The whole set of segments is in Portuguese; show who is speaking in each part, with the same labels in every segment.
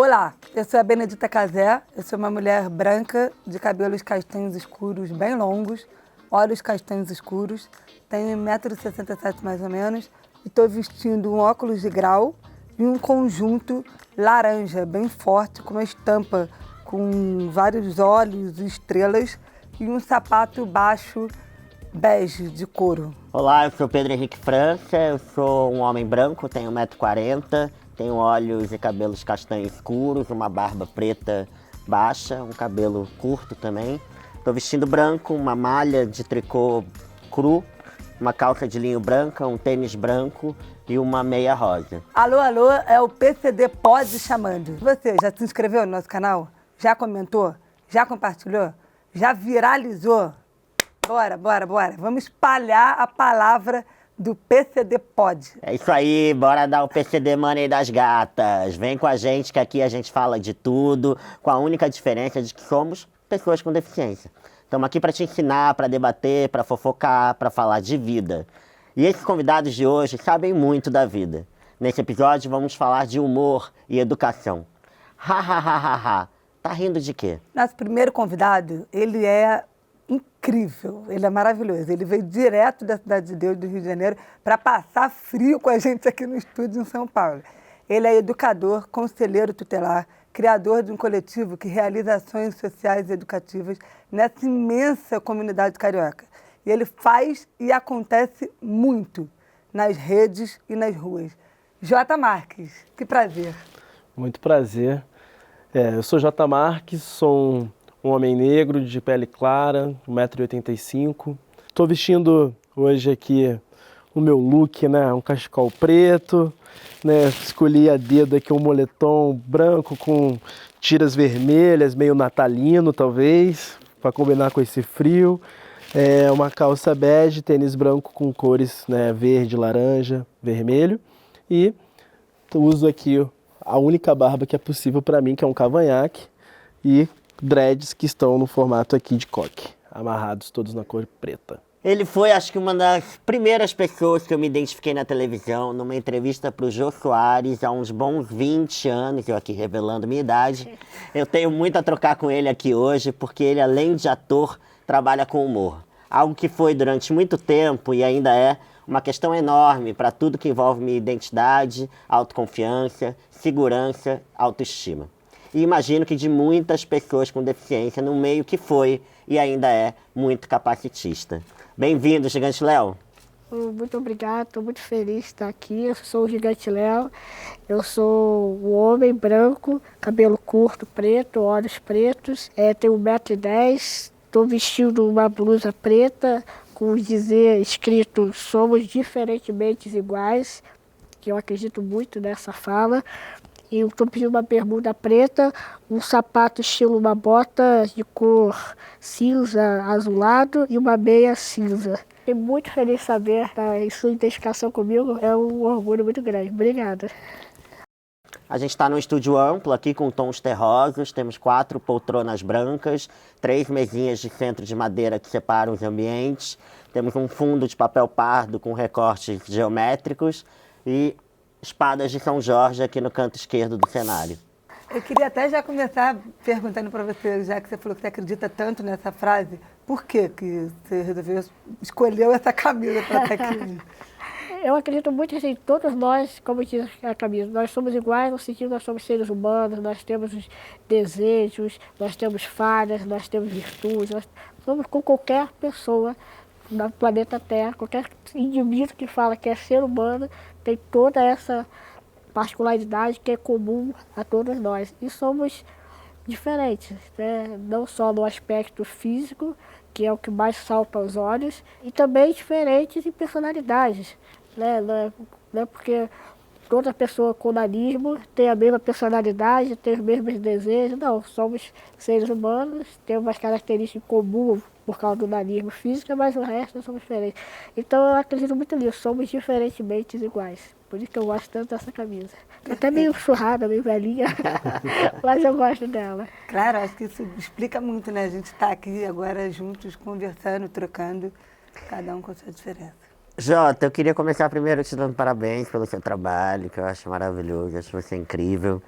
Speaker 1: Olá, eu sou a Benedita Cazé, eu sou uma mulher branca, de cabelos castanhos escuros bem longos, olhos castanhos escuros, tenho 1,67 m mais ou menos, e estou vestindo um óculos de grau e um conjunto laranja bem forte, com uma estampa com vários olhos e estrelas, e um sapato baixo bege de couro.
Speaker 2: Olá, eu sou Pedro Henrique França, eu sou um homem branco, tenho 1,40 m, tenho olhos e cabelos castanhos escuros, uma barba preta baixa, um cabelo curto também. Estou vestindo branco, uma malha de tricô cru, uma calça de linho branca, um tênis branco e uma meia rosa.
Speaker 1: Alô, alô, é o PCD Pod chamando. Você já se inscreveu no nosso canal? Já comentou? Já compartilhou? Já viralizou? Bora, bora, bora. Vamos espalhar a palavra do PCD Pod.
Speaker 2: É isso aí, bora dar o PCD Money das gatas. Vem com a gente que aqui a gente fala de tudo, com a única diferença de que somos pessoas com deficiência. Estamos aqui para te ensinar, para debater, para fofocar, para falar de vida. E esses convidados de hoje sabem muito da vida. Nesse episódio vamos falar de humor e educação. Ha, ha, ha, ha, ha. Tá rindo de quê?
Speaker 1: Nosso primeiro convidado, ele é incrível, ele é maravilhoso. Ele veio direto da Cidade de Deus, do Rio de Janeiro, para passar frio com a gente aqui no estúdio em São Paulo. Ele é educador, conselheiro tutelar, criador de um coletivo que realiza ações sociais e educativas nessa imensa comunidade carioca. E ele faz e acontece muito nas redes e nas ruas. J. Marques, que prazer.
Speaker 3: Muito prazer. Eu sou J. Marques, sou um homem negro de pele clara, 1,85 m. Estou vestindo hoje aqui o meu look, né? Um cachecol preto, né? Escolhi a dedo aqui um moletom branco com tiras vermelhas, meio natalino talvez, para combinar com esse frio. Uma calça bege, tênis branco com cores, né? Verde, laranja, vermelho. E uso aqui a única barba que é possível para mim, que é um cavanhaque, e dreads que estão no formato aqui de coque, amarrados todos na cor preta.
Speaker 2: Ele foi, acho que, uma das primeiras pessoas que eu me identifiquei na televisão, numa entrevista para o Jô Soares, há uns bons 20 anos, eu aqui revelando minha idade. Eu tenho muito a trocar com ele aqui hoje, porque ele, além de ator, trabalha com humor. Algo que foi, durante muito tempo, e ainda é, uma questão enorme para tudo que envolve minha identidade, autoconfiança, segurança, autoestima. E imagino que de muitas pessoas com deficiência no meio que foi e ainda é muito capacitista. Bem-vindo, Gigante Léo.
Speaker 4: Muito obrigado, estou muito feliz de estar aqui. Eu sou o Gigante Léo, eu sou um homem branco, cabelo curto, preto, olhos pretos, tenho 1,10 m, estou vestindo uma blusa preta com dizer escrito "Somos diferentemente iguais", que eu acredito muito nessa fala. E eu estou pedindo uma bermuda preta, um sapato estilo uma bota de cor cinza azulado e uma meia cinza. Fiquei muito feliz de saber em sua identificação comigo, é um orgulho muito grande. Obrigada.
Speaker 2: A gente está num estúdio amplo aqui com tons terrosos, temos 4 poltronas brancas, 3 mesinhas de centro de madeira que separam os ambientes, temos um fundo de papel pardo com recortes geométricos e espadas de São Jorge aqui no canto esquerdo do cenário.
Speaker 1: Eu queria até já começar perguntando para você, já que você falou que você acredita tanto nessa frase, por que você resolveu escolher essa camisa para estar aqui?
Speaker 4: Eu acredito muito assim, todos nós, como diz a camisa, nós somos iguais no sentido que nós somos seres humanos, nós temos os desejos, nós temos falhas, nós temos virtudes, nós somos com qualquer pessoa no planeta Terra, qualquer indivíduo que fala que é ser humano, tem toda essa particularidade que é comum a todos nós. E somos diferentes, né? Não só no aspecto físico, que é o que mais salta aos olhos, e também diferentes em personalidades, né? Não é porque toda pessoa com nanismo tem a mesma personalidade, tem os mesmos desejos. Não, somos seres humanos, temos umas características comuns por causa do nanismo físico, mas o resto nós somos diferentes. Então eu acredito muito nisso, somos diferentemente iguais. Por isso que eu gosto tanto dessa camisa. Até meio surrada, meio velhinha, mas eu gosto dela.
Speaker 1: Claro, acho que isso explica muito, né? A gente está aqui agora juntos, conversando, trocando, cada um com a sua diferença.
Speaker 2: Jota, eu queria começar primeiro te dando parabéns pelo seu trabalho, que eu acho maravilhoso, acho você incrível.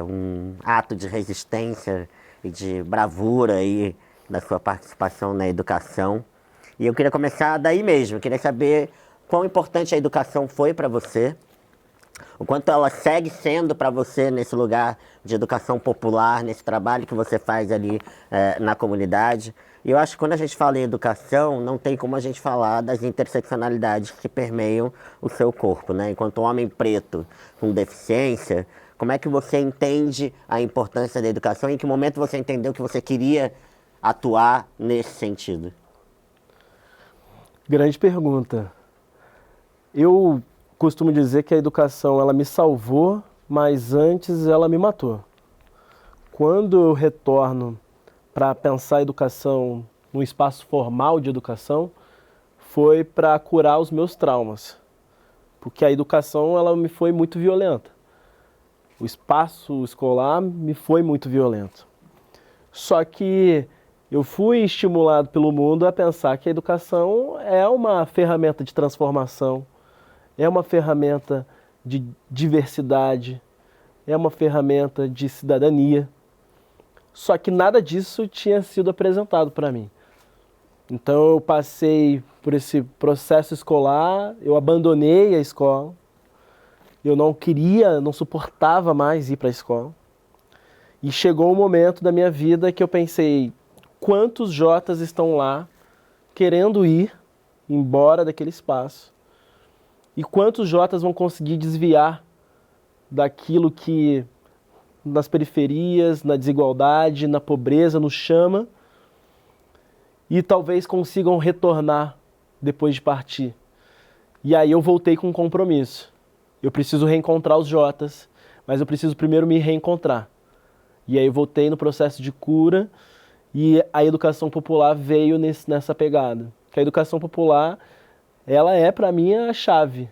Speaker 2: um ato de resistência e de bravura aí da sua participação na educação. E eu queria começar daí mesmo, eu queria saber quão importante a educação foi para você, o quanto ela segue sendo para você nesse lugar de educação popular, nesse trabalho que você faz ali na comunidade. E eu acho que quando a gente fala em educação, não tem como a gente falar das interseccionalidades que permeiam o seu corpo, né? Enquanto homem preto com deficiência, como é que você entende a importância da educação? Em que momento você entendeu que você queria atuar nesse sentido?
Speaker 3: Grande pergunta. Eu costumo dizer que a educação ela me salvou, mas antes ela me matou. Quando eu retorno para pensar a educação no espaço formal de educação, foi para curar os meus traumas. Porque a educação ela me foi muito violenta. O espaço escolar me foi muito violento. Só que eu fui estimulado pelo mundo a pensar que a educação é uma ferramenta de transformação, é uma ferramenta de diversidade, é uma ferramenta de cidadania. Só que nada disso tinha sido apresentado para mim. Então eu passei por esse processo escolar, eu abandonei a escola, eu não queria, não suportava mais ir para a escola. E chegou um momento da minha vida que eu pensei, quantos Jotas estão lá querendo ir embora daquele espaço? E quantos Jotas vão conseguir desviar daquilo que nas periferias, na desigualdade, na pobreza, nos chama e talvez consigam retornar depois de partir? E aí eu voltei com um compromisso. Eu preciso reencontrar os Jotas, mas eu preciso primeiro me reencontrar. E aí eu voltei no processo de cura e a educação popular veio nessa pegada. Que a educação popular, ela é para mim a chave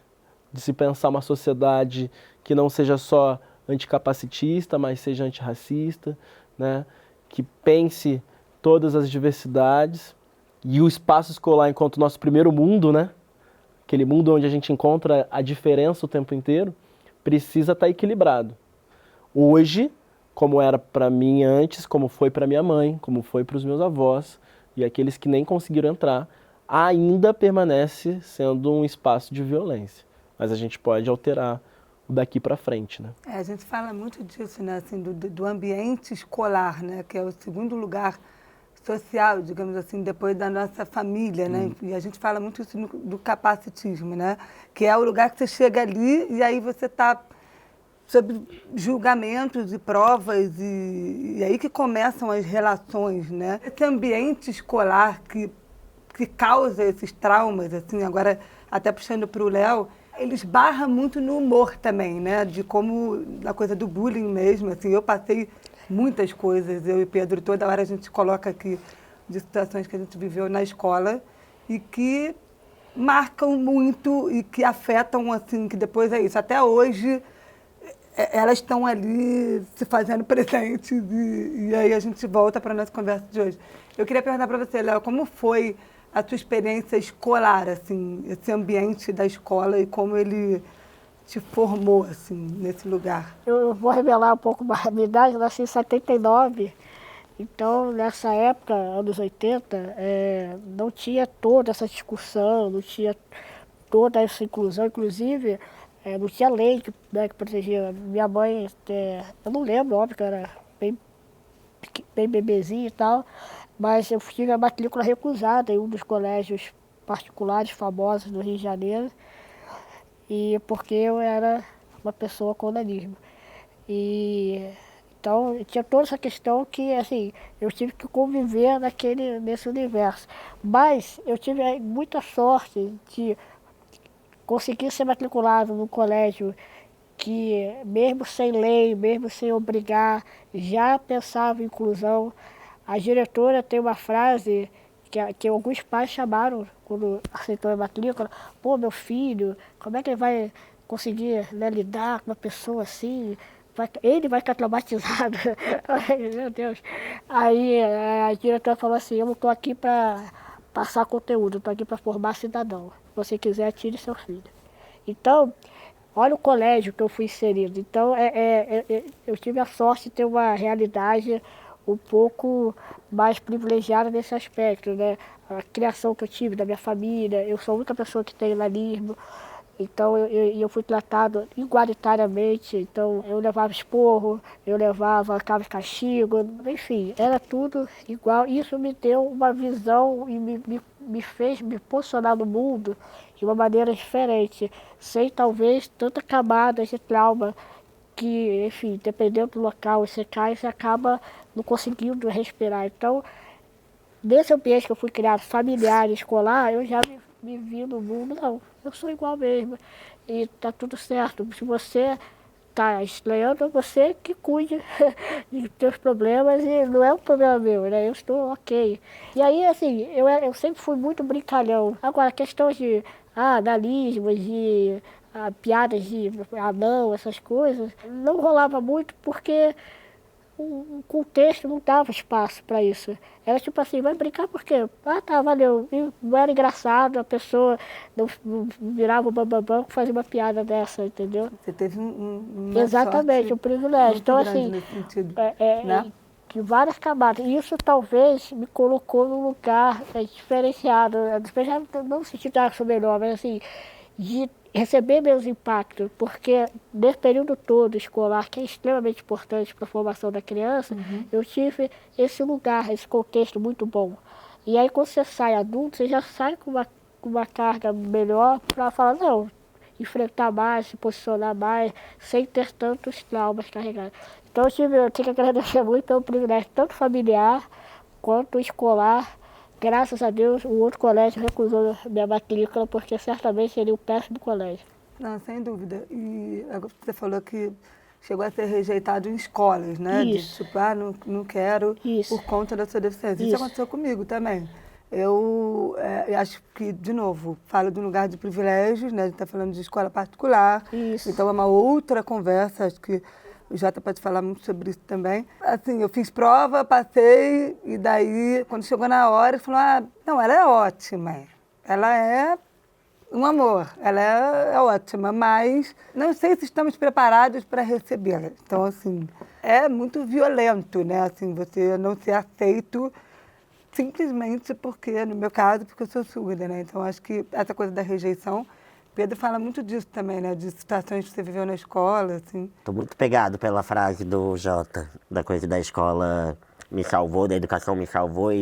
Speaker 3: de se pensar uma sociedade que não seja só anticapacitista, mas seja antirracista, né? Que pense todas as diversidades e o espaço escolar enquanto nosso primeiro mundo, né? Aquele mundo onde a gente encontra a diferença o tempo inteiro, precisa estar equilibrado. Hoje, como era para mim antes, como foi para minha mãe, como foi para os meus avós e aqueles que nem conseguiram entrar, ainda permanece sendo um espaço de violência. Mas a gente pode alterar daqui para frente, né?
Speaker 1: A gente fala muito disso, né? Assim, do ambiente escolar, né? Que é o segundo lugar social, digamos assim, depois da nossa família, né? E a gente fala muito isso do capacitismo, né? Que é o lugar que você chega ali e aí você está sob julgamentos e provas e aí que começam as relações, né? Esse ambiente escolar que causa esses traumas, assim, agora até puxando para o Léo, ele esbarra muito no humor também, né? De como, na coisa do bullying mesmo, assim, eu passei muitas coisas, eu e Pedro, toda hora a gente coloca aqui de situações que a gente viveu na escola e que marcam muito e que afetam, assim, que depois é isso. Até hoje, elas estão ali se fazendo presentes e aí a gente volta para a nossa conversa de hoje. Eu queria perguntar para você, Léo, como foi a tua experiência escolar, assim, esse ambiente da escola e como ele te formou, assim, nesse lugar?
Speaker 4: Eu vou revelar um pouco mais a minha idade, eu nasci em 79, então nessa época, anos 80, não tinha toda essa discussão, não tinha toda essa inclusão, inclusive não tinha lei né, que protegia. Minha mãe, eu não lembro, óbvio que eu era bem bebezinho e tal, mas eu tive a matrícula recusada em um dos colégios particulares famosos do Rio de Janeiro, e porque eu era uma pessoa com nanismo. Então, tinha toda essa questão que, assim, eu tive que conviver nesse universo. Mas eu tive muita sorte de conseguir ser matriculado num colégio que, mesmo sem lei, mesmo sem obrigar, já pensava em inclusão. A diretora tem uma frase que alguns pais chamaram, quando aceitou a matrícula, pô, meu filho, como é que ele vai conseguir, né, lidar com uma pessoa assim? Ele vai ficar traumatizado. Meu Deus. Aí a diretora falou assim, eu não estou aqui para passar conteúdo, eu estou aqui para formar cidadão. Se você quiser, tire seu filho. Então, olha o colégio que eu fui inserido. Então, eu tive a sorte de ter uma realidade um pouco mais privilegiada nesse aspecto, né? A criação que eu tive da minha família, eu sou a única pessoa que tem nanismo, então eu fui tratado igualitariamente, então eu levava esporro, eu levava cabo de castigo, enfim, era tudo igual. Isso me deu uma visão e me fez me posicionar no mundo de uma maneira diferente, sem talvez tanta camada de trauma que, enfim, dependendo do local, você cai e você acaba não conseguindo respirar. Então, nesse ambiente que eu fui criado, familiar e escolar, eu já me vi no mundo, não, eu sou igual mesmo. E tá tudo certo. Se você tá estranhando, você que cuide dos teus problemas e não é um problema meu, né? Eu estou ok. E aí, assim, eu sempre fui muito brincalhão. Agora, a questão de analismos, de piadas de anão, essas coisas, não rolava muito porque o contexto não dava espaço para isso. Era tipo assim, vai brincar por quê? Ah, tá, valeu. E não era engraçado, a pessoa não virava o bambambam que fazia uma piada dessa, entendeu?
Speaker 1: Você teve uma
Speaker 4: Exatamente,
Speaker 1: sorte
Speaker 4: um privilégio.
Speaker 1: muito
Speaker 4: Então,
Speaker 1: grande
Speaker 4: assim,
Speaker 1: nesse sentido, né?
Speaker 4: de várias camadas. E isso talvez me colocou num lugar diferenciado, diferenciado não no sentido de sou melhor, mas assim, de receber meus impactos, porque nesse período todo escolar, que é extremamente importante para a formação da criança, eu tive esse lugar, esse contexto muito bom. E aí quando você sai adulto, você já sai com uma carga melhor para falar, não, enfrentar mais, se posicionar mais, sem ter tantos traumas carregados. Então eu tenho que agradecer muito pelo privilégio, tanto familiar quanto escolar. Graças a Deus, o outro colégio recusou minha matrícula, porque certamente seria um péssimo colégio.
Speaker 1: Não, sem dúvida. E agora você falou que chegou a ser rejeitado em escolas, né?
Speaker 4: Isso.
Speaker 1: De tipo, não quero
Speaker 4: Isso.
Speaker 1: por conta da sua deficiência. Isso
Speaker 4: Isso.
Speaker 1: aconteceu comigo também. Eu acho que, de novo, falo de um lugar de privilégios, né? A gente está falando de escola particular.
Speaker 4: Isso.
Speaker 1: Então é uma outra conversa, acho que o Jota pode falar muito sobre isso também. Assim, eu fiz prova, passei, e daí, quando chegou na hora, ele falou, não, ela é ótima. Ela é um amor, ela é ótima, mas não sei se estamos preparados para recebê-la. Então, assim, é muito violento, né? Assim, você não ser aceito simplesmente porque, no meu caso, porque eu sou surda, né? Então, acho que essa coisa da rejeição, Pedro fala muito disso também, né? De situações que você viveu na escola, assim.
Speaker 2: Tô muito pegado pela frase do Jota, da coisa da escola me salvou, da educação me salvou,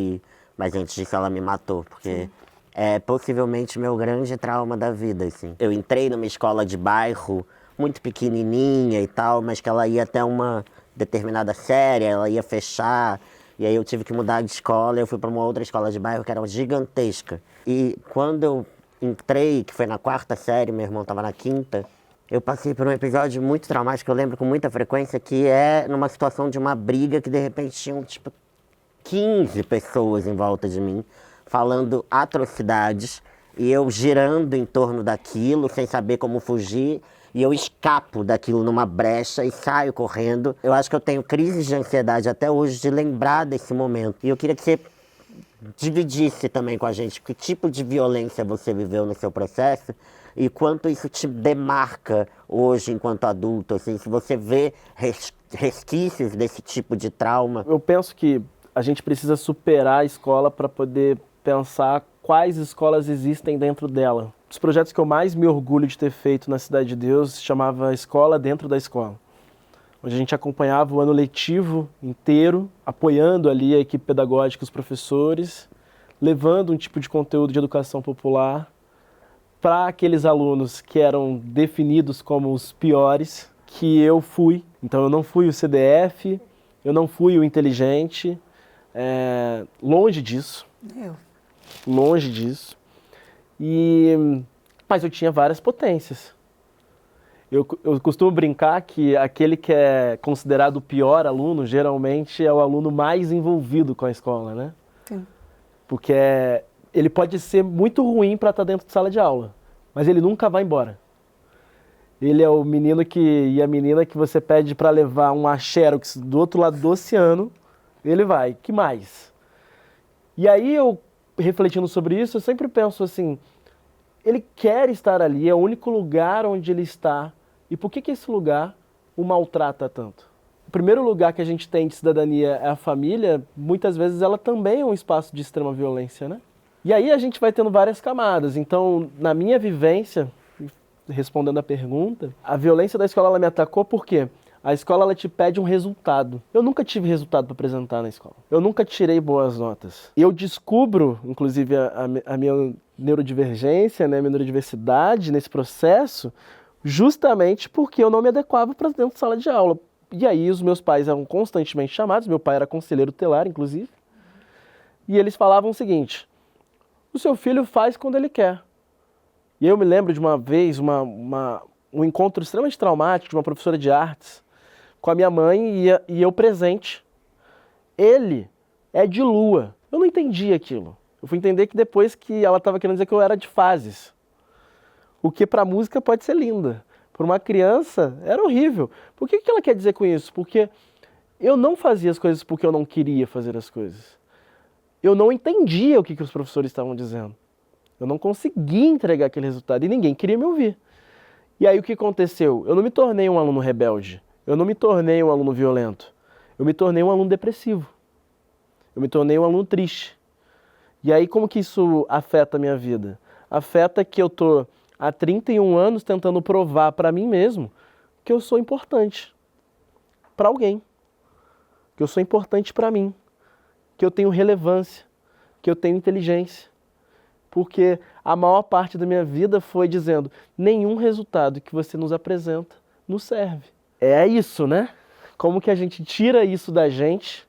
Speaker 2: mas antes disso ela me matou, porque é possivelmente meu grande trauma da vida, assim. Eu entrei numa escola de bairro muito pequenininha e tal, mas que ela ia até uma determinada série, ela ia fechar, e aí eu tive que mudar de escola, eu fui para uma outra escola de bairro que era gigantesca. E quando eu entrei, que foi na 4ª série, meu irmão estava na 5ª, eu passei por um episódio muito traumático, que eu lembro com muita frequência, que é numa situação de uma briga que de repente tinham, tipo, 15 pessoas em volta de mim, falando atrocidades, e eu girando em torno daquilo, sem saber como fugir, e eu escapo daquilo numa brecha e saio correndo. Eu acho que eu tenho crises de ansiedade até hoje de lembrar desse momento. E eu queria que você dividisse também com a gente que tipo de violência você viveu no seu processo e quanto isso te demarca hoje enquanto adulto, assim, se você vê resquícios desse tipo de trauma.
Speaker 3: Eu penso que a gente precisa superar a escola para poder pensar quais escolas existem dentro dela. Um dos projetos que eu mais me orgulho de ter feito na Cidade de Deus se chamava Escola Dentro da Escola, onde a gente acompanhava o ano letivo inteiro, apoiando ali a equipe pedagógica, os professores, levando um tipo de conteúdo de educação popular para aqueles alunos que eram definidos como os piores, que eu fui. Então eu não fui o CDF, eu não fui o inteligente, longe disso. Longe disso. Mas eu tinha várias potências. Eu costumo brincar que aquele que é considerado o pior aluno, geralmente é o aluno mais envolvido com a escola, né?
Speaker 1: Sim.
Speaker 3: Porque ele pode ser muito ruim para estar dentro de sala de aula, mas ele nunca vai embora. Ele é o menino e a menina que você pede para levar um Xerox do outro lado do oceano, ele vai. Que mais? E aí eu, refletindo sobre isso, eu sempre penso assim, ele quer estar ali, é o único lugar onde ele está E por que esse lugar o maltrata tanto? O primeiro lugar que a gente tem de cidadania é a família, muitas vezes ela também é um espaço de extrema violência, né? E aí a gente vai tendo várias camadas. Então, na minha vivência, respondendo a pergunta, a violência da escola ela me atacou porque a escola ela te pede um resultado. Eu nunca tive resultado para apresentar na escola. Eu nunca tirei boas notas. Eu descubro, inclusive, a minha neurodivergência, né, a minha neurodiversidade nesse processo, justamente porque eu não me adequava para dentro de sala de aula. E aí os meus pais eram constantemente chamados, meu pai era conselheiro tutelar, inclusive, e eles falavam o seguinte: o seu filho faz quando ele quer. E eu me lembro de uma vez, um encontro extremamente traumático de uma professora de artes com a minha mãe e eu presente. Ele é de lua. Eu não entendi aquilo. Eu fui entender que depois que ela estava querendo dizer que eu era de fases. O que para a música pode ser linda. Para uma criança era horrível. Por que ela quer dizer com isso? Porque eu não fazia as coisas porque eu não queria fazer as coisas. Eu não entendia o que os professores estavam dizendo. Eu não conseguia entregar aquele resultado e ninguém queria me ouvir. E aí o que aconteceu? Eu não me tornei um aluno rebelde. Eu não me tornei um aluno violento. Eu me tornei um aluno depressivo. Eu me tornei um aluno triste. E aí como que isso afeta a minha vida? Afeta que eu tô há 31 anos tentando provar para mim mesmo que eu sou importante para alguém. Que eu sou importante para mim. Que eu tenho relevância. Que eu tenho inteligência. Porque a maior parte da minha vida foi dizendo: nenhum resultado que você nos apresenta nos serve. É isso, né? Como que a gente tira isso da gente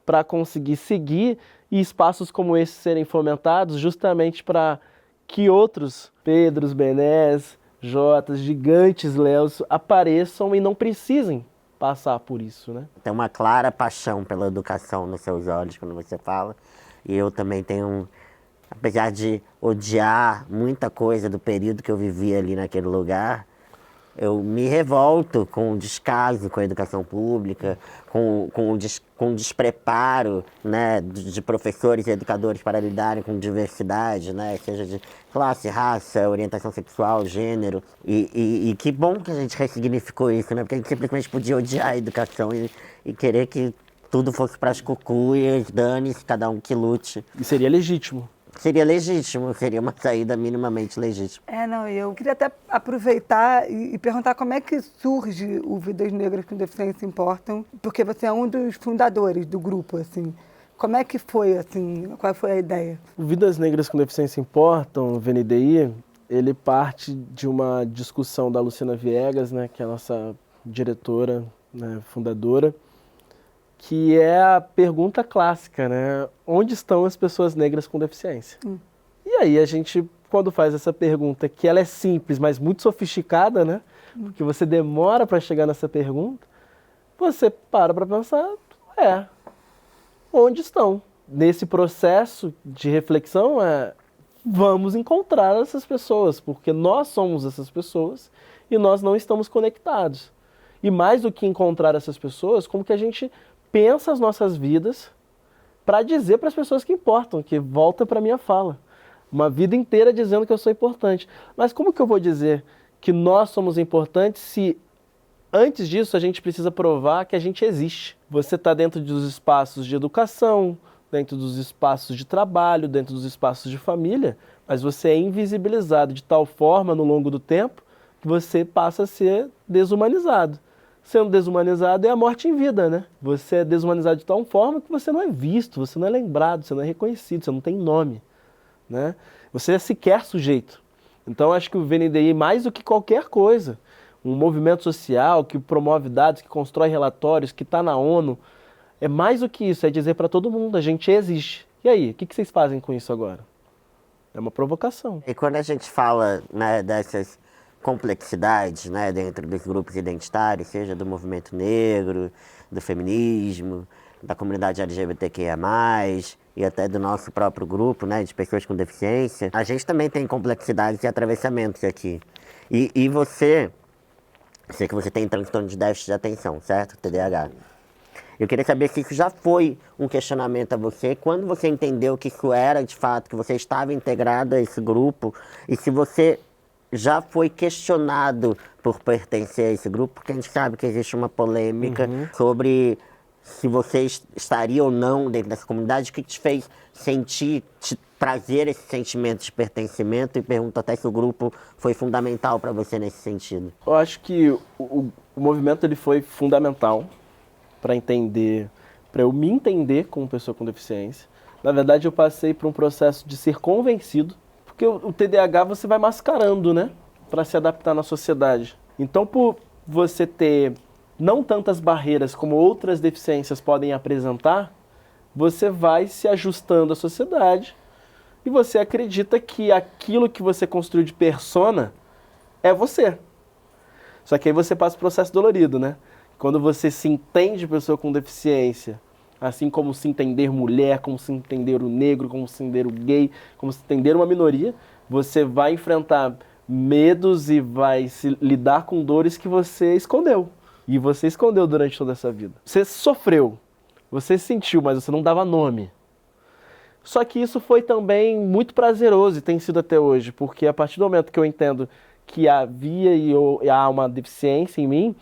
Speaker 3: para conseguir seguir e espaços como esse serem fomentados justamente para que outros Pedros, Benés, Jotas, gigantes Léos apareçam e não precisem passar por isso, né?
Speaker 2: Tem uma clara paixão pela educação nos seus olhos quando você fala. E eu também tenho, apesar de odiar muita coisa do período que eu vivi ali naquele lugar, eu me revolto com o descaso com a educação pública, com o despreparo, né, de professores e educadores para lidarem com diversidade, né, seja de classe, raça, orientação sexual, gênero. E que bom que a gente ressignificou isso, né, porque a gente simplesmente podia odiar a educação e querer que tudo fosse para as cucuias, dane-se, cada um que lute.
Speaker 3: E seria legítimo.
Speaker 2: Seria legítimo, seria uma saída minimamente legítima.
Speaker 1: Não, eu queria até aproveitar e perguntar como é que surge o Vidas Negras com Deficiência Importam, porque você é um dos fundadores do grupo, assim. Como é que foi, assim, qual foi a ideia?
Speaker 3: O Vidas Negras com Deficiência Importam, o VNDI, ele parte de uma discussão da Luciana Viegas, né, que é a nossa diretora, né, fundadora, que é a pergunta clássica, né? Onde estão as pessoas negras com deficiência? E aí a gente, quando faz essa pergunta, que ela é simples, mas muito sofisticada, né? Porque você demora para chegar nessa pergunta, você para pensar, onde estão? Nesse processo de reflexão, vamos encontrar essas pessoas, porque nós somos essas pessoas e nós não estamos conectados. E mais do que encontrar essas pessoas, como que a gente pensa as nossas vidas para dizer para as pessoas que importam, que volta para a minha fala. Uma vida inteira dizendo que eu sou importante. Mas como que eu vou dizer que nós somos importantes se antes disso a gente precisa provar que a gente existe? Você está dentro dos espaços de educação, dentro dos espaços de trabalho, dentro dos espaços de família, mas você é invisibilizado de tal forma no longo do tempo que você passa a ser desumanizado. Sendo desumanizado é a morte em vida, né? Você é desumanizado de tal forma que você não é visto, você não é lembrado, você não é reconhecido, você não tem nome, né? Você é sequer sujeito. Então acho que o VNDI, mais do que qualquer coisa, um movimento social que promove dados, que constrói relatórios, que está na ONU, é mais do que isso, é dizer para todo mundo, a gente existe. E aí, o que vocês fazem com isso agora? É uma provocação.
Speaker 2: E quando a gente fala, né, dessas complexidades, né, dentro dos grupos identitários, seja do movimento negro, do feminismo, da comunidade LGBTQIA+, e até do nosso próprio grupo, né, de pessoas com deficiência, a gente também tem complexidades e atravessamentos aqui. E você, sei que você tem transtorno de déficit de atenção, certo? TDAH. Eu queria saber se isso já foi um questionamento a você, quando você entendeu que isso era de fato, que você estava integrado a esse grupo, e se você já foi questionado por pertencer a esse grupo, porque a gente sabe que existe uma polêmica sobre se você estaria ou não dentro dessa comunidade, o que te fez sentir, te trazer esse sentimento de pertencimento, e pergunto até se o grupo foi fundamental para você nesse sentido.
Speaker 3: Eu acho que o movimento ele foi fundamental para eu me entender como pessoa com deficiência. Na verdade, eu passei por um processo de ser convencido, porque o TDAH você vai mascarando, né, para se adaptar na sociedade. Então, por você ter não tantas barreiras como outras deficiências podem apresentar, você vai se ajustando à sociedade e você acredita que aquilo que você construiu de persona é você. Só que aí você passa o processo dolorido, né? Quando você se entende pessoa com deficiência, assim como se entender mulher, como se entender o negro, como se entender o gay, como se entender uma minoria, você vai enfrentar medos e vai se lidar com dores que você escondeu. E você escondeu durante toda essa vida. Você sofreu, você sentiu, mas você não dava nome. Só que isso foi também muito prazeroso e tem sido até hoje, porque a partir do momento que eu entendo que havia e há uma deficiência em mim,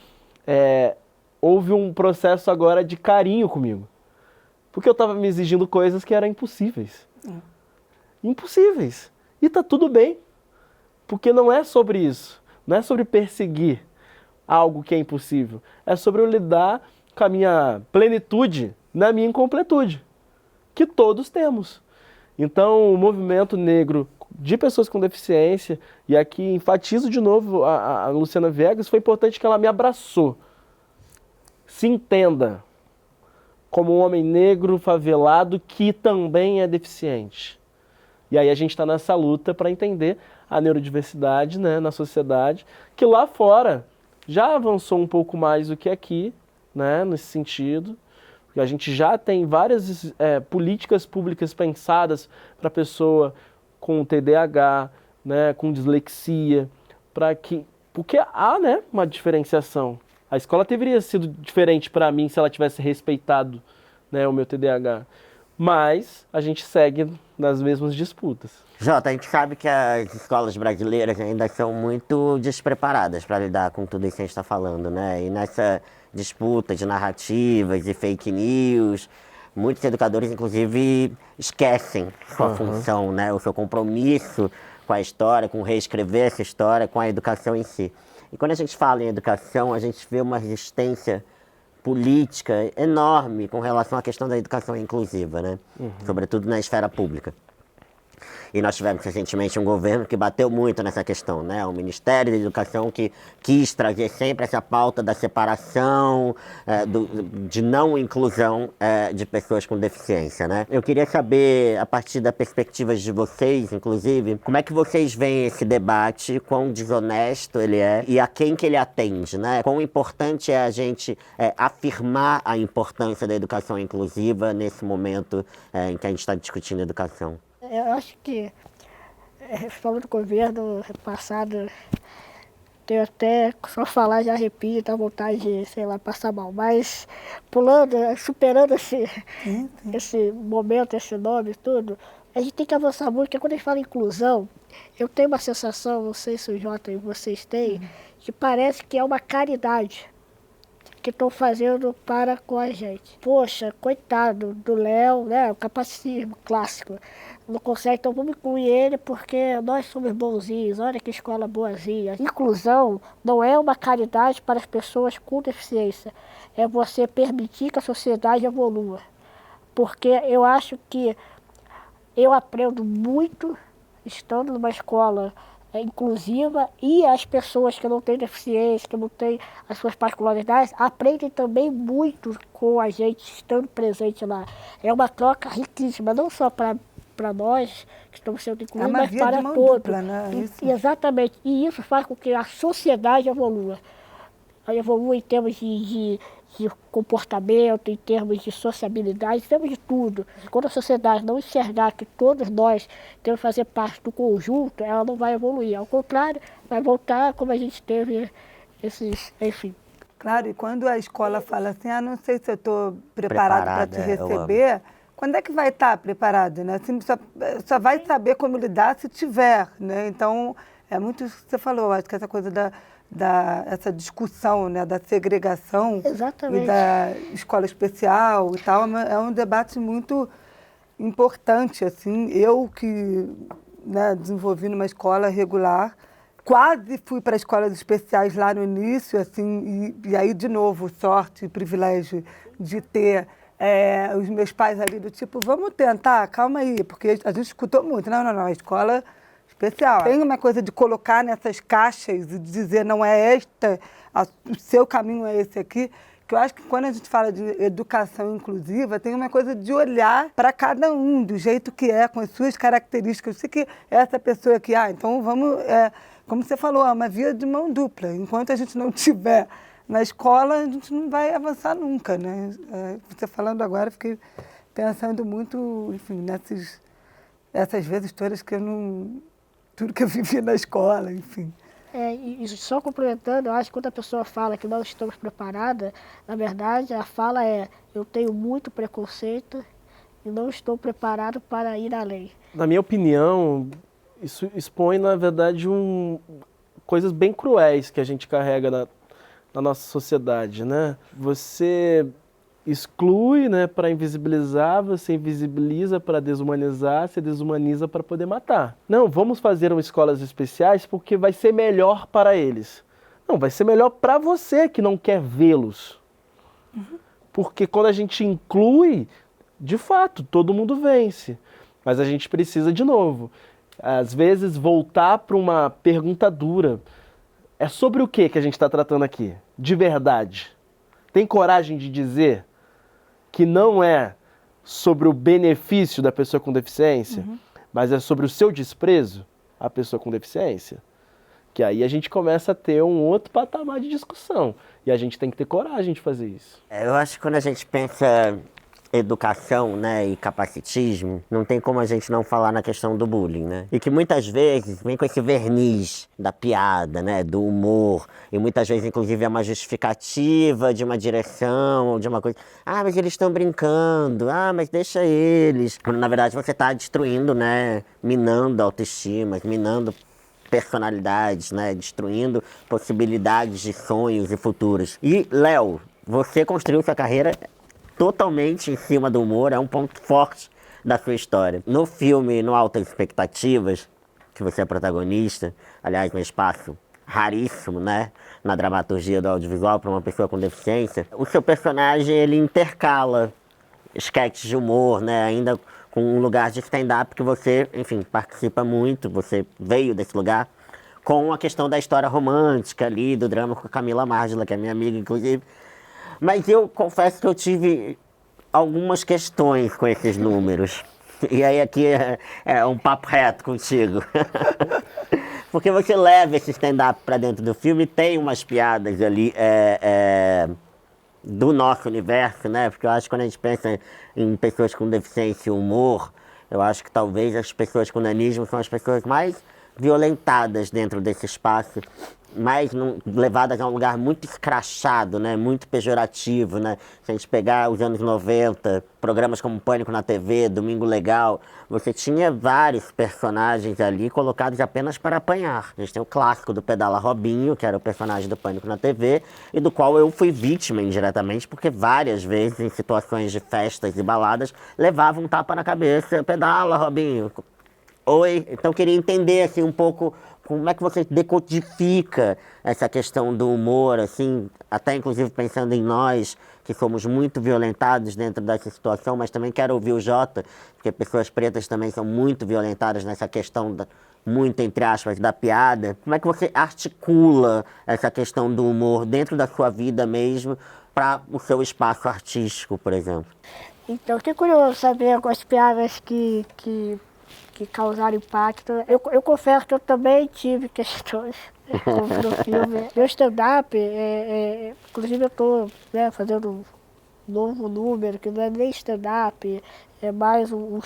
Speaker 3: houve um processo agora de carinho comigo. Porque eu estava me exigindo coisas que eram impossíveis. Impossíveis. E tá tudo bem. Porque não é sobre isso. Não é sobre perseguir algo que é impossível. É sobre eu lidar com a minha plenitude na minha incompletude. Que todos temos. Então, o movimento negro de pessoas com deficiência, e aqui enfatizo de novo a Luciana Viegas, foi importante que ela me abraçou. Se entenda como um homem negro favelado que também é deficiente. E aí a gente está nessa luta para entender a neurodiversidade, né, na sociedade, que lá fora já avançou um pouco mais do que aqui, né, nesse sentido. A gente já tem várias políticas públicas pensadas para a pessoa com TDAH, né, com dislexia, porque há, né, uma diferenciação. A escola teria sido diferente para mim se ela tivesse respeitado, né, o meu TDAH. Mas a gente segue nas mesmas disputas.
Speaker 2: Jota, a gente sabe que as escolas brasileiras ainda são muito despreparadas para lidar com tudo isso que a gente está falando, né? E nessa disputa de narrativas e fake news, muitos educadores, inclusive, esquecem sua função, né? O seu compromisso com a história, com reescrever essa história, com a educação em si. E quando a gente fala em educação, a gente vê uma resistência política enorme com relação à questão da educação inclusiva, né? Sobretudo na esfera pública. E nós tivemos recentemente um governo que bateu muito nessa questão, né? O Ministério da Educação que quis trazer sempre essa pauta da separação, de não inclusão de pessoas com deficiência, né? Eu queria saber, a partir da perspectiva de vocês, inclusive, como é que vocês veem esse debate, quão desonesto ele é e a quem que ele atende, né? Quão importante é a gente afirmar a importância da educação inclusiva nesse momento em que a gente está discutindo educação.
Speaker 4: Eu acho que, falando do governo passado, tenho até, só falar já arrepio, dá vontade de, sei lá, passar mal. Mas pulando, superando esse momento, esse nome, tudo, a gente tem que avançar muito, porque quando a gente fala em inclusão, eu tenho uma sensação, não sei se o Jota e vocês têm, que parece que é uma caridade que estão fazendo para com a gente. Poxa, coitado do Léo, né, o capacitismo clássico, não consegue, então vamos incluir ele porque nós somos bonzinhos, olha que escola boazinha. Inclusão não é uma caridade para as pessoas com deficiência, é você permitir que a sociedade evolua. Porque eu acho que eu aprendo muito estando numa escola inclusiva e as pessoas que não têm deficiência, que não têm as suas particularidades, aprendem também muito com a gente estando presente lá. É uma troca riquíssima, não só para nós que estamos sendo incluídos, mas para todos.
Speaker 1: Dupla, né?
Speaker 4: Exatamente. E isso faz com que a sociedade evolua. Ela evolua em termos de comportamento, em termos de sociabilidade, em termos de tudo. Quando a sociedade não enxergar que todos nós temos que fazer parte do conjunto, ela não vai evoluir. Ao contrário, vai voltar como a gente teve esses, enfim.
Speaker 1: Claro, e quando a escola fala assim, não sei se eu estou preparado para te receber, quando é que vai estar preparado, né? Assim, só vai saber como lidar se tiver, né? Então, é muito isso que você falou, acho que essa coisa essa discussão, né, da segregação
Speaker 4: Exatamente.
Speaker 1: e da escola especial e tal, é um debate muito importante, assim. Eu que, né, desenvolvi numa escola regular, quase fui para escolas especiais lá no início, assim, e aí, de novo, sorte e privilégio de ter os meus pais ali do tipo, vamos tentar, calma aí, porque a gente escutou muito, não, a escola especial. Tem uma coisa de colocar nessas caixas e dizer, não é esta, o seu caminho é esse aqui, que eu acho que quando a gente fala de educação inclusiva, tem uma coisa de olhar para cada um, do jeito que é, com as suas características. Eu sei que essa pessoa aqui, então vamos, como você falou, é uma via de mão dupla. Enquanto a gente não tiver na escola, a gente não vai avançar nunca, né? Você falando agora, eu fiquei pensando muito, enfim, essas vezes todas que eu não... Tudo que eu vivi na escola, enfim.
Speaker 4: E só complementando, eu acho que quando a pessoa fala que não estamos preparadas, na verdade, a fala é: eu tenho muito preconceito e não estou preparado para ir além.
Speaker 3: Na minha opinião, isso expõe, na verdade, coisas bem cruéis que a gente carrega na nossa sociedade, né? Você exclui, né, para invisibilizar, você invisibiliza para desumanizar, você desumaniza para poder matar. Não, vamos fazer escolas especiais porque vai ser melhor para eles. Não, vai ser melhor para você que não quer vê-los. Porque quando a gente inclui, de fato, todo mundo vence. Mas a gente precisa, de novo, às vezes voltar para uma pergunta dura. É sobre o que a gente está tratando aqui? De verdade. Tem coragem de dizer que não é sobre o benefício da pessoa com deficiência, mas é sobre o seu desprezo à pessoa com deficiência? Que aí a gente começa a ter um outro patamar de discussão. E a gente tem que ter coragem de fazer isso.
Speaker 2: Eu acho que quando a gente pensa educação, né, e capacitismo, não tem como a gente não falar na questão do bullying, né? E que muitas vezes vem com esse verniz da piada, né, do humor, e muitas vezes inclusive é uma justificativa de uma direção ou de uma coisa. Mas eles estão brincando, mas deixa eles. Quando na verdade você está destruindo, né, minando autoestima, minando personalidades, né, destruindo possibilidades de sonhos e futuros. E, Léo, você construiu sua carreira totalmente em cima do humor, é um ponto forte da sua história. No filme No Altas Expectativas, que você é protagonista, aliás, um espaço raríssimo, né, na dramaturgia do audiovisual para uma pessoa com deficiência, o seu personagem, ele intercala sketches de humor, né, ainda com um lugar de stand-up que você, enfim, participa muito, você veio desse lugar, com a questão da história romântica ali, do drama com a Camila Márdila, que é minha amiga, inclusive. Mas eu confesso que eu tive algumas questões com esses números. E aí aqui é um papo reto contigo. Porque você leva esse stand-up para dentro do filme, tem umas piadas ali do nosso universo, né? Porque eu acho que quando a gente pensa em pessoas com deficiência e humor, eu acho que talvez as pessoas com nanismo são as pessoas mais violentadas dentro desse espaço, mais levadas a um lugar muito escrachado, né? Muito pejorativo, né? Se a gente pegar os anos 90, programas como Pânico na TV, Domingo Legal, você tinha vários personagens ali colocados apenas para apanhar. A gente tem o clássico do Pedala Robinho, que era o personagem do Pânico na TV, e do qual eu fui vítima indiretamente, porque várias vezes, em situações de festas e baladas, levavam um tapa na cabeça: pedala, Robinho. Oi, então eu queria entender assim um pouco como é que você decodifica essa questão do humor, assim, até inclusive pensando em nós, que somos muito violentados dentro dessa situação, mas também quero ouvir o Jota, porque pessoas pretas também são muito violentadas nessa questão, muito entre aspas, da piada. Como é que você articula essa questão do humor dentro da sua vida mesmo para o seu espaço artístico, por exemplo?
Speaker 4: Então, fiquei curioso saber algumas piadas que causaram impacto. Eu confesso que eu também tive questões como no filme. Meu stand-up, inclusive eu estou, né, fazendo um novo número, que não é nem stand-up, é mais uma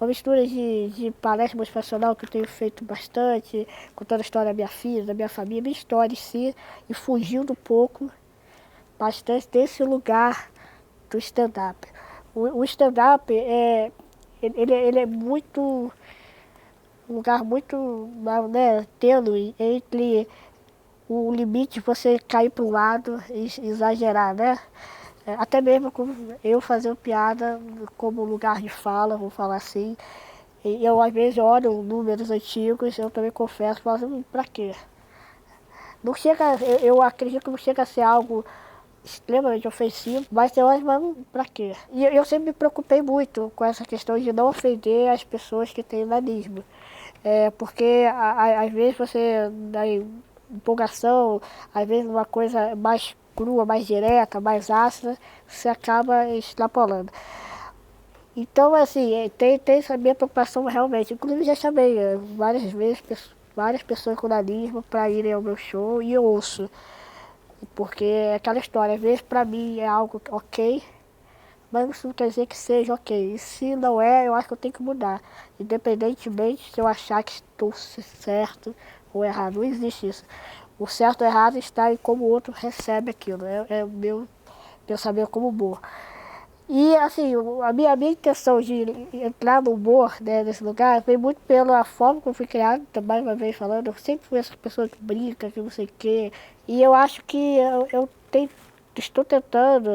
Speaker 4: mistura de palestra motivacional que eu tenho feito bastante, contando a história da minha filha, da minha família, minha história em si, e fugindo um pouco bastante desse lugar do stand-up. O stand-up ele é muito um lugar muito, né, tênue entre o limite de você cair para um lado e exagerar, né? Até mesmo como eu fazendo piada como lugar de fala, vou falar assim. E eu às vezes olho números antigos, eu também confesso, falo assim, pra quê? Não chega, eu acredito que não chega a ser algo extremamente ofensivo, mas eu acho, mas pra quê? E eu sempre me preocupei muito com essa questão de não ofender as pessoas que têm nanismo. Porque às vezes você, na empolgação, às vezes uma coisa mais crua, mais direta, mais ácida, você acaba extrapolando. Então, assim, tem essa minha preocupação realmente. Inclusive, já chamei várias vezes várias pessoas com nanismo para irem ao meu show e eu ouço. Porque é aquela história, às vezes para mim é algo ok, mas isso não quer dizer que seja ok. E se não é, eu acho que eu tenho que mudar. Independentemente se eu achar que estou certo ou errado. Não existe isso. O certo ou errado está em como o outro recebe aquilo. É o meu pensamento como humor. E assim, a minha intenção de entrar no humor, né, nesse lugar foi muito pela forma como eu fui criado, mais uma vez falando, eu sempre fui essa pessoa que brinca, que não sei o quê. E eu acho que estou tentando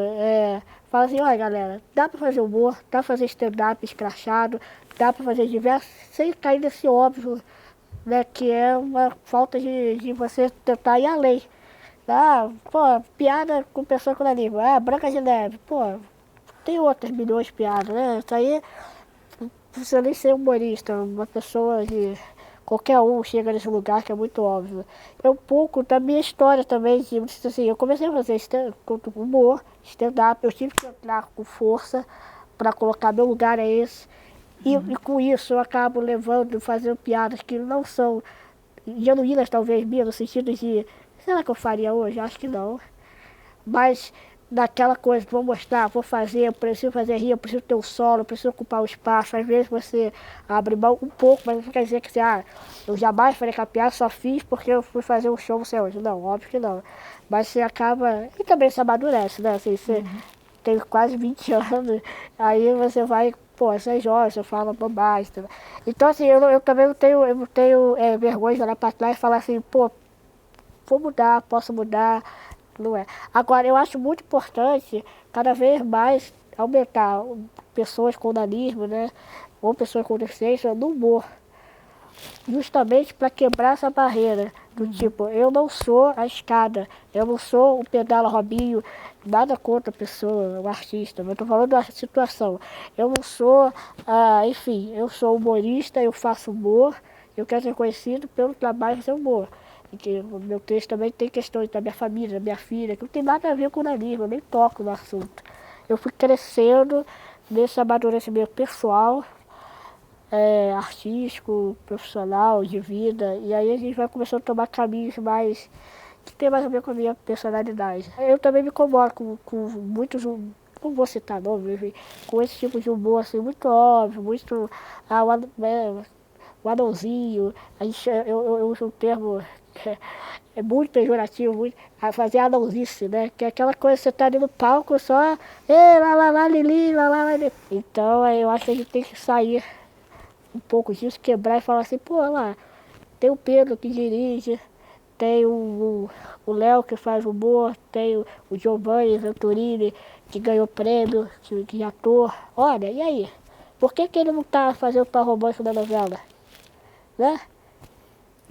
Speaker 4: falar assim, olha galera, dá pra fazer humor, dá pra fazer stand-up escrachado, dá pra fazer diversos, sem cair nesse óbvio, né, que é uma falta de você tentar ir além. Pô, piada com pessoa com nanismo, Branca de Neve, pô, tem outras milhões de piadas, né? Isso aí não precisa nem ser humorista, uma pessoa de qualquer um chega nesse lugar que é muito óbvio. É um pouco da minha história também, de, assim, eu comecei a fazer humor, stand-up, eu tive que entrar com força para colocar meu lugar é esse. E com isso eu acabo fazendo piadas que não são genuínas talvez minhas, no sentido de, será que eu faria hoje? Acho que não. Mas daquela coisa, vou mostrar, vou fazer, eu preciso fazer rir, eu preciso ter um solo, eu preciso ocupar o espaço. Às vezes você abre mão um pouco, mas não quer dizer que você, eu jamais falei piada, só fiz porque eu fui fazer um show, você hoje. Não, óbvio que não. Mas você acaba, e também se amadurece, né? Assim, você tem quase 20 anos, aí você vai, pô, você é jovem, você fala bobagem. Tá? Então assim, eu também não tenho vergonha de olhar pra trás e falar assim, pô, vou mudar, posso mudar. Não é. Agora, eu acho muito importante, cada vez mais, aumentar pessoas com nanismo, né? Ou pessoas com deficiência no humor. Justamente para quebrar essa barreira. Do tipo, eu não sou a escada, eu não sou o Pedala Robinho, nada contra a pessoa, o artista, mas estou falando da situação. Eu não sou, enfim, eu sou humorista, eu faço humor, eu quero ser conhecido pelo trabalho de humor. Porque o meu texto também tem questões da minha família, da minha filha, que não tem nada a ver com o nanismo, eu nem toco no assunto. Eu fui crescendo nesse amadurecimento pessoal, artístico, profissional, de vida, e aí a gente vai começando a tomar caminhos mais que tem mais a ver com a minha personalidade. Eu também me incomodo com muitos, não vou citar nomes, enfim, com esse tipo de humor assim, muito óbvio, muito o anãozinho, eu uso um termo é muito pejorativo, muito, a fazer anãozice, né? Que é aquela coisa que você tá ali no palco só, lá, lili, lá, lili. Então eu acho que a gente tem que sair um pouco disso, quebrar e falar assim, pô, lá, tem o Pedro que dirige, tem o Léo que faz humor, tem o Giovanni Venturini que ganhou prêmio de ator. Olha, e aí? Por que ele não tá fazendo o par romântico da novela? Né?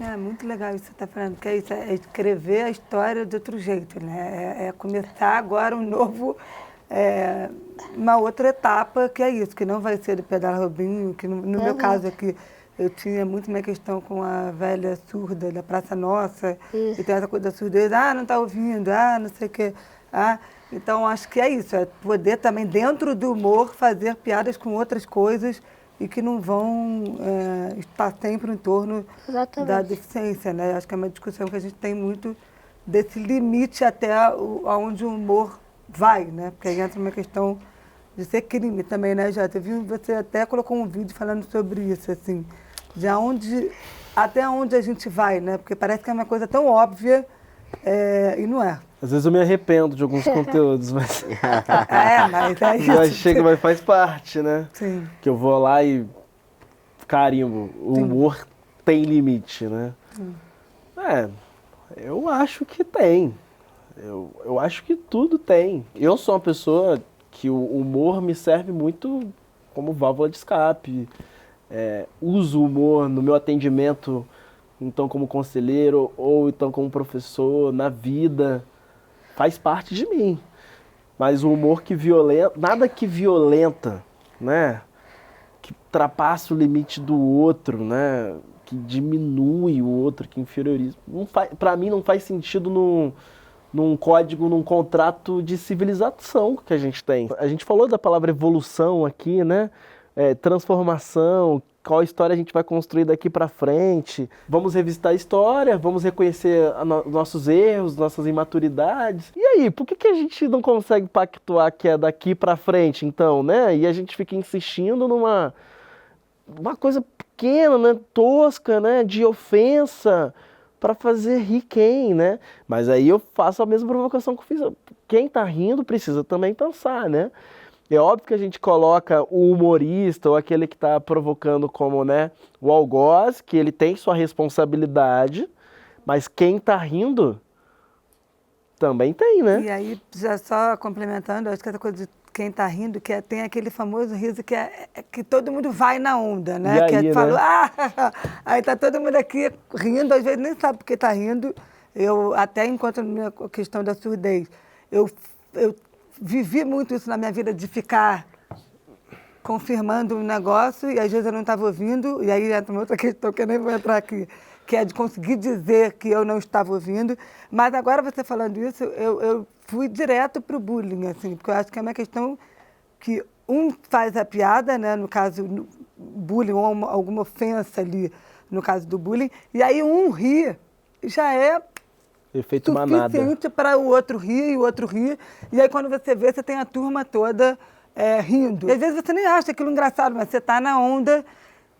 Speaker 1: É muito legal isso que você está falando, porque é isso, é escrever a história de outro jeito, né? É começar agora um novo, uma outra etapa, que é isso, que não vai ser do Pedala Robinho, que no meu caso aqui, eu tinha muito minha questão com a velha surda da Praça Nossa, e tem essa coisa da surdez, não está ouvindo, não sei o quê. Então, acho que é isso, é poder também, dentro do humor, fazer piadas com outras coisas e que não vão estar sempre em torno da deficiência, né? Acho que é uma discussão que a gente tem muito desse limite até aonde o humor vai, né? Porque aí entra uma questão de ser crime também, né, Jota? Você até colocou um vídeo falando sobre isso, assim, de até onde a gente vai, né? Porque parece que é uma coisa tão óbvia e não é.
Speaker 3: Às vezes eu me arrependo de alguns conteúdos, mas...
Speaker 1: mas é isso.
Speaker 3: Mas chega, mas faz parte, né?
Speaker 1: Sim.
Speaker 3: Que eu vou lá e carimbo. O humor tem limite, né? Eu acho que tem. Eu acho que tudo tem. Eu sou uma pessoa que o humor me serve muito como válvula de escape. Uso o humor no meu atendimento, então como conselheiro ou então como professor, na vida. Faz parte de mim. Mas o humor que violenta, nada que violenta, né? Que ultrapassa o limite do outro, né? Que diminui o outro, que inferioriza. Para mim não faz sentido num código, num contrato de civilização que a gente tem. A gente falou da palavra evolução aqui, né? Transformação, qual história a gente vai construir daqui para frente. Vamos revisitar a história, vamos reconhecer nossos erros, nossas imaturidades. E aí, por que a gente não consegue pactuar que é daqui para frente, então, né? E a gente fica insistindo numa coisa pequena, né? Tosca, né? De ofensa, para fazer rir quem, né? Mas aí eu faço a mesma provocação que eu fiz. Quem tá rindo precisa também pensar, né? É óbvio que a gente coloca o humorista ou aquele que está provocando como, né, o algoz, que ele tem sua responsabilidade, mas quem está rindo também tem, né?
Speaker 1: E aí, já só complementando, acho que essa coisa de quem está rindo, tem aquele famoso riso que que todo mundo vai na onda, né?
Speaker 3: E aí,
Speaker 1: que
Speaker 3: né?
Speaker 1: falou, aí tá todo mundo aqui rindo, às vezes nem sabe porque está rindo. Eu até encontro a questão da surdez. Eu vivi muito isso na minha vida, de ficar confirmando um negócio e às vezes eu não estava ouvindo, e aí entra uma outra questão que eu nem vou entrar aqui, que é de conseguir dizer que eu não estava ouvindo. Mas agora você falando isso, eu fui direto para o bullying, assim, porque eu acho que é uma questão que um faz a piada, né, no caso bullying ou alguma ofensa ali, no caso do bullying, e aí um ri, já é
Speaker 3: efeito manada.
Speaker 1: Suficiente para o outro rir e o outro rir. E aí, quando você vê, você tem a turma toda rindo. E às vezes você nem acha aquilo engraçado, mas você está na onda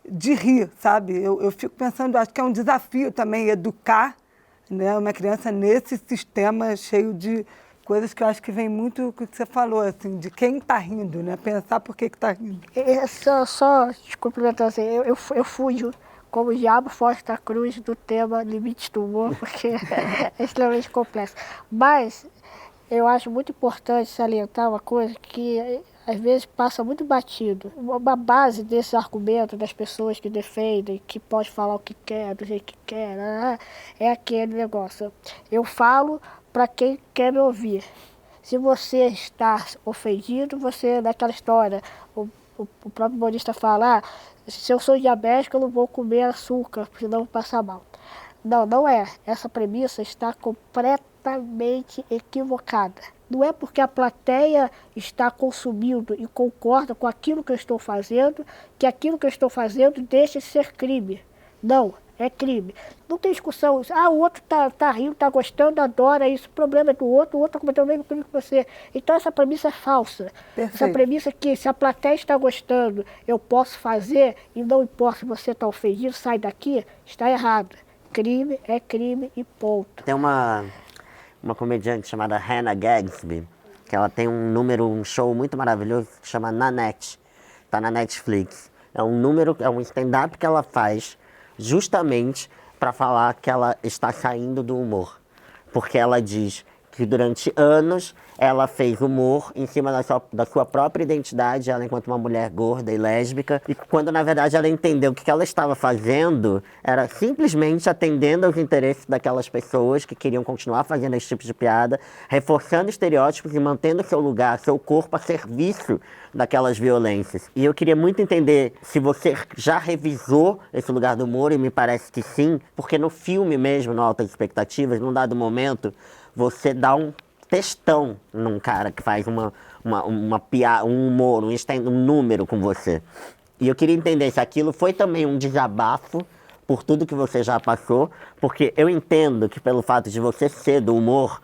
Speaker 1: de rir, sabe? Eu fico pensando, acho que é um desafio também educar, né, uma criança nesse sistema cheio de coisas que eu acho que vem muito do que você falou, assim, de quem está rindo, né? Pensar por que está rindo.
Speaker 4: Só te complementando assim, eu fujo como o diabo foge da cruz do tema limites do humor, porque é extremamente complexo. Mas eu acho muito importante salientar uma coisa que às vezes passa muito batido. Uma base desse argumento das pessoas que defendem, que pode falar o que quer, do jeito que quer, é aquele negócio. Eu falo para quem quer me ouvir. Se você está ofendido, você, naquela história, o próprio humorista fala, se eu sou diabético, eu não vou comer açúcar, senão vou passar mal. Não, não é. Essa premissa está completamente equivocada. Não é porque a plateia está consumindo e concorda com aquilo que eu estou fazendo, que aquilo que eu estou fazendo deixa de ser crime. Não, é crime. Não tem discussão. O outro tá rindo, tá gostando, adora isso. O problema é do outro, o outro está cometendo o mesmo crime que você. Então essa premissa é falsa.
Speaker 1: Perfeito.
Speaker 4: Essa premissa é que se a plateia está gostando, eu posso fazer, e não importa se você está ofendido, sai daqui, está errado. Crime é crime e ponto.
Speaker 2: Tem uma comediante chamada Hannah Gadsby, que ela tem um show muito maravilhoso que chama Nanette. Tá na Netflix. É um stand-up que ela faz justamente para falar que ela está saindo do humor. Porque ela diz que durante anos ela fez humor em cima da sua própria identidade, ela enquanto uma mulher gorda e lésbica, e quando na verdade ela entendeu que o que ela estava fazendo era simplesmente atendendo aos interesses daquelas pessoas que queriam continuar fazendo esse tipo de piada, reforçando estereótipos e mantendo seu lugar, seu corpo a serviço daquelas violências. E eu queria muito entender se você já revisou esse lugar do humor, e me parece que sim, porque no filme mesmo, no Altas Expectativas, num dado momento, você dá um textão num cara que faz uma piada, um humor, um número com você. E eu queria entender se aquilo foi também um desabafo por tudo que você já passou, porque eu entendo que pelo fato de você ser do humor,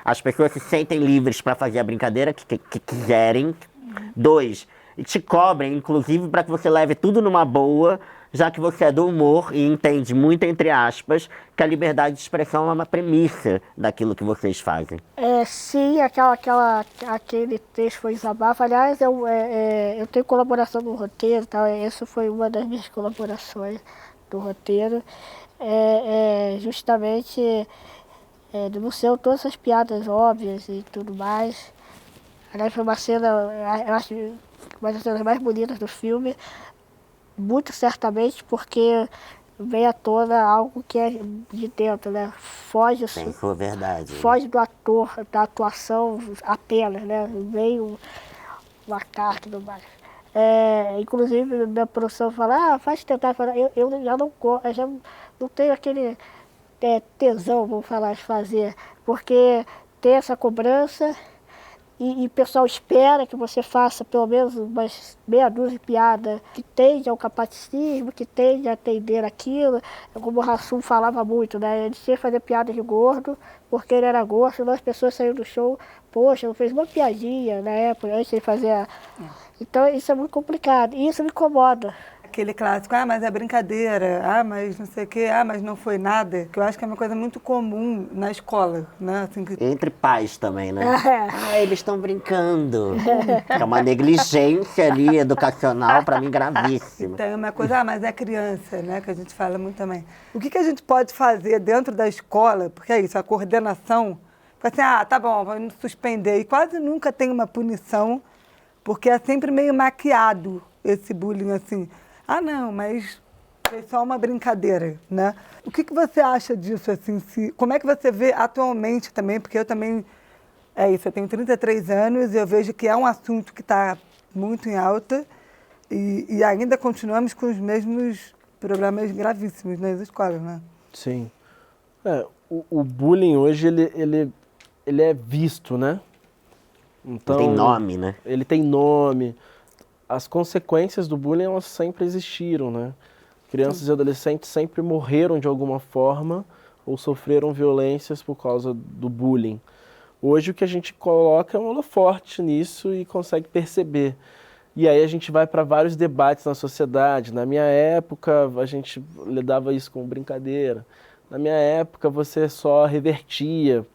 Speaker 2: as pessoas se sentem livres para fazer a brincadeira que quiserem. 2, te cobrem, inclusive, para que você leve tudo numa boa, já que você é do humor e entende muito, entre aspas, que a liberdade de expressão é uma premissa daquilo que vocês fazem.
Speaker 4: Sim, aquele texto foi desabafo. Aliás, eu tenho colaboração no roteiro, tá? Essa foi uma das minhas colaborações. do roteiro, justamente denunciando todas essas piadas óbvias e tudo mais. Aliás, foi uma cena, eu acho, uma das cenas mais bonitas do filme, muito certamente porque vem à tona algo que é de dentro, né? Foge,
Speaker 2: Sim, foi verdade.
Speaker 4: foge do ator, da atuação apenas, né? Vem uma carta e tudo mais. Inclusive, minha produção fala, faz tentar, eu já não, eu já não tenho aquele tesão, vamos falar, de fazer, porque tem essa cobrança e o pessoal espera que você faça pelo menos umas meia dúzia de piadas que tende ao capacitismo, que tende a atender aquilo, como o Hassum falava muito, né? Ele tinha que fazer piada de gordo, porque ele era gordo, senão as pessoas saíram do show, poxa, ele fez uma piadinha na época, antes de fazer a... Então isso é muito complicado, e isso me incomoda.
Speaker 1: Aquele clássico, mas é brincadeira, mas não sei o quê, mas não foi nada, que eu acho que é uma coisa muito comum na escola, né? Assim, que...
Speaker 2: Entre pais também, né? Eles estão brincando. É uma negligência ali, educacional, para mim, gravíssima.
Speaker 1: Então, é uma coisa, mas é criança, né? Que a gente fala muito também. O que a gente pode fazer dentro da escola, porque é isso, a coordenação, assim, tá bom, vamos suspender, e quase nunca tem uma punição, porque é sempre meio maquiado esse bullying, assim. Não, mas foi só uma brincadeira, né? O que você acha disso, assim? Como é que você vê atualmente também? Porque eu também, eu tenho 33 anos e eu vejo que é um assunto que está muito em alta e ainda continuamos com os mesmos problemas gravíssimos nas escolas, né?
Speaker 3: Sim. O bullying hoje, ele é visto, né? Então,
Speaker 2: tem nome, né?
Speaker 3: Ele tem nome. As consequências do bullying, elas sempre existiram, né? Crianças e adolescentes sempre morreram de alguma forma ou sofreram violências por causa do bullying. Hoje o que a gente coloca é um holofote nisso e consegue perceber. E aí a gente vai para vários debates na sociedade. Na minha época, a gente lidava isso com brincadeira. Na minha época, você só revertia,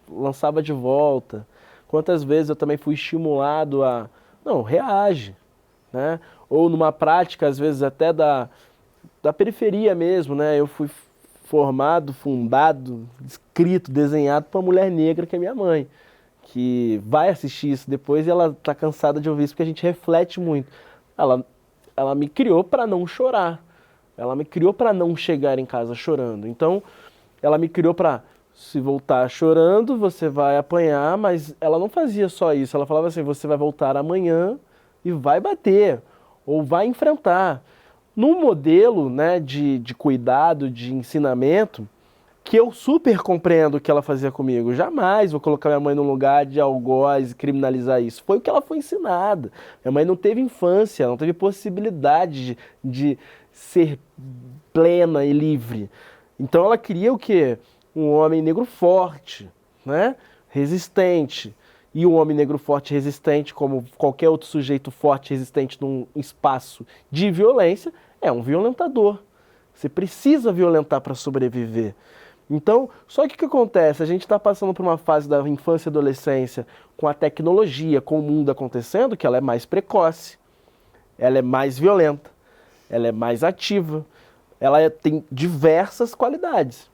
Speaker 3: lançava de volta. Quantas vezes eu também fui estimulado a... Não, reage. Né? Ou numa prática, às vezes até da periferia mesmo, né? Eu fui fundado, escrito, desenhado por uma mulher negra que é minha mãe, que vai assistir isso depois e ela está cansada de ouvir isso porque a gente reflete muito. Ela me criou para não chorar, ela me criou para não chegar em casa chorando. Então, ela me criou para, se voltar chorando, você vai apanhar, mas ela não fazia só isso, ela falava assim, você vai voltar amanhã e vai bater, ou vai enfrentar. Num modelo, né, de cuidado, de ensinamento, que eu super compreendo o que ela fazia comigo. Jamais vou colocar minha mãe num lugar de algoz e criminalizar isso. Foi o que ela foi ensinada. Minha mãe não teve infância, não teve possibilidade de ser plena e livre. Então ela queria o quê? Um homem negro forte, né? Resistente. E um homem negro forte e resistente, como qualquer outro sujeito forte e resistente num espaço de violência, é um violentador. Você precisa violentar para sobreviver. Então, só que o que acontece? A gente está passando por uma fase da infância e adolescência com a tecnologia, com o mundo acontecendo, que ela é mais precoce, ela é mais violenta, ela é mais ativa, ela tem diversas qualidades.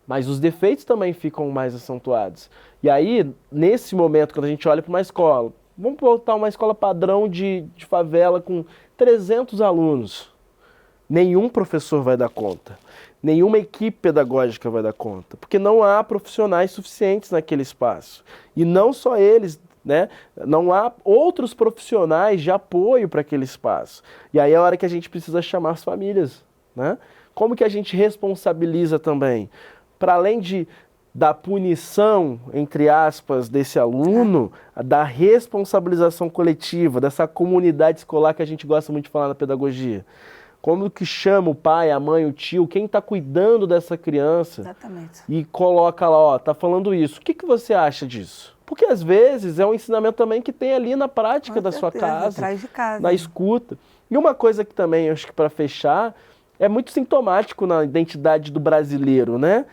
Speaker 3: Mas os defeitos também ficam mais acentuados. E aí, nesse momento, quando a gente olha para uma escola, vamos botar uma escola padrão de favela com 300 alunos. Nenhum professor vai dar conta. Nenhuma equipe pedagógica vai dar conta. Porque não há profissionais suficientes naquele espaço. E não só eles, né? Não há outros profissionais de apoio para aquele espaço. E aí é a hora que a gente precisa chamar as famílias, né? Como que a gente responsabiliza também? Para além da punição, entre aspas, desse aluno, da responsabilização coletiva, dessa comunidade escolar que a gente gosta muito de falar na pedagogia. Como que chama o pai, a mãe, o tio, quem está cuidando dessa criança?
Speaker 1: Exatamente.
Speaker 2: E
Speaker 3: coloca lá, tá falando isso. O que você acha disso? Porque às vezes é um ensinamento também que tem ali na prática da sua casa,
Speaker 1: atrás de casa,
Speaker 3: na escuta. E uma coisa que também, acho que para fechar, é muito sintomático na identidade do brasileiro, né?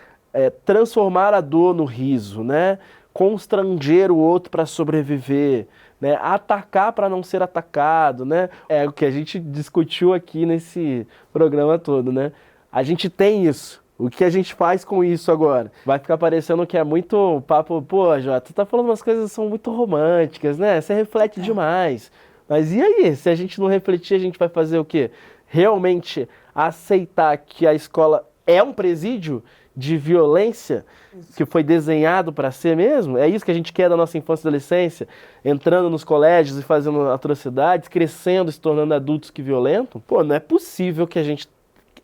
Speaker 3: Transformar a dor no riso, né? Constranger o outro para sobreviver, né? Atacar para não ser atacado, né? É o que a gente discutiu aqui nesse programa todo, né? A gente tem isso. O que a gente faz com isso agora? Vai ficar parecendo que é muito papo, pô, Jota, tu tá falando umas coisas que são muito românticas, né? Você reflete demais. Mas e aí? Se a gente não refletir, a gente vai fazer o quê? Realmente aceitar que a escola é um presídio de violência que foi desenhado para ser mesmo? É isso que a gente quer da nossa infância e adolescência? Entrando nos colégios e fazendo atrocidades, crescendo, se tornando adultos que violentam? Pô, não é possível que a gente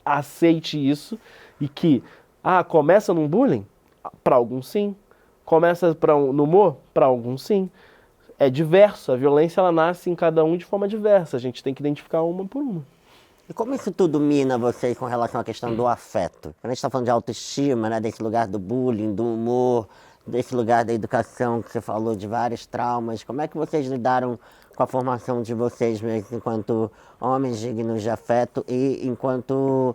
Speaker 3: aceite isso e que, começa num bullying? Para alguns sim. Começa no humor? Para alguns sim. É diverso, a violência ela nasce em cada um de forma diversa, a gente tem que identificar uma por uma.
Speaker 2: E como isso tudo mina vocês com relação à questão do afeto? Quando a gente está falando de autoestima, né, desse lugar do bullying, do humor, desse lugar da educação que você falou de vários traumas, como é que vocês lidaram com a formação de vocês mesmos enquanto homens dignos de afeto e enquanto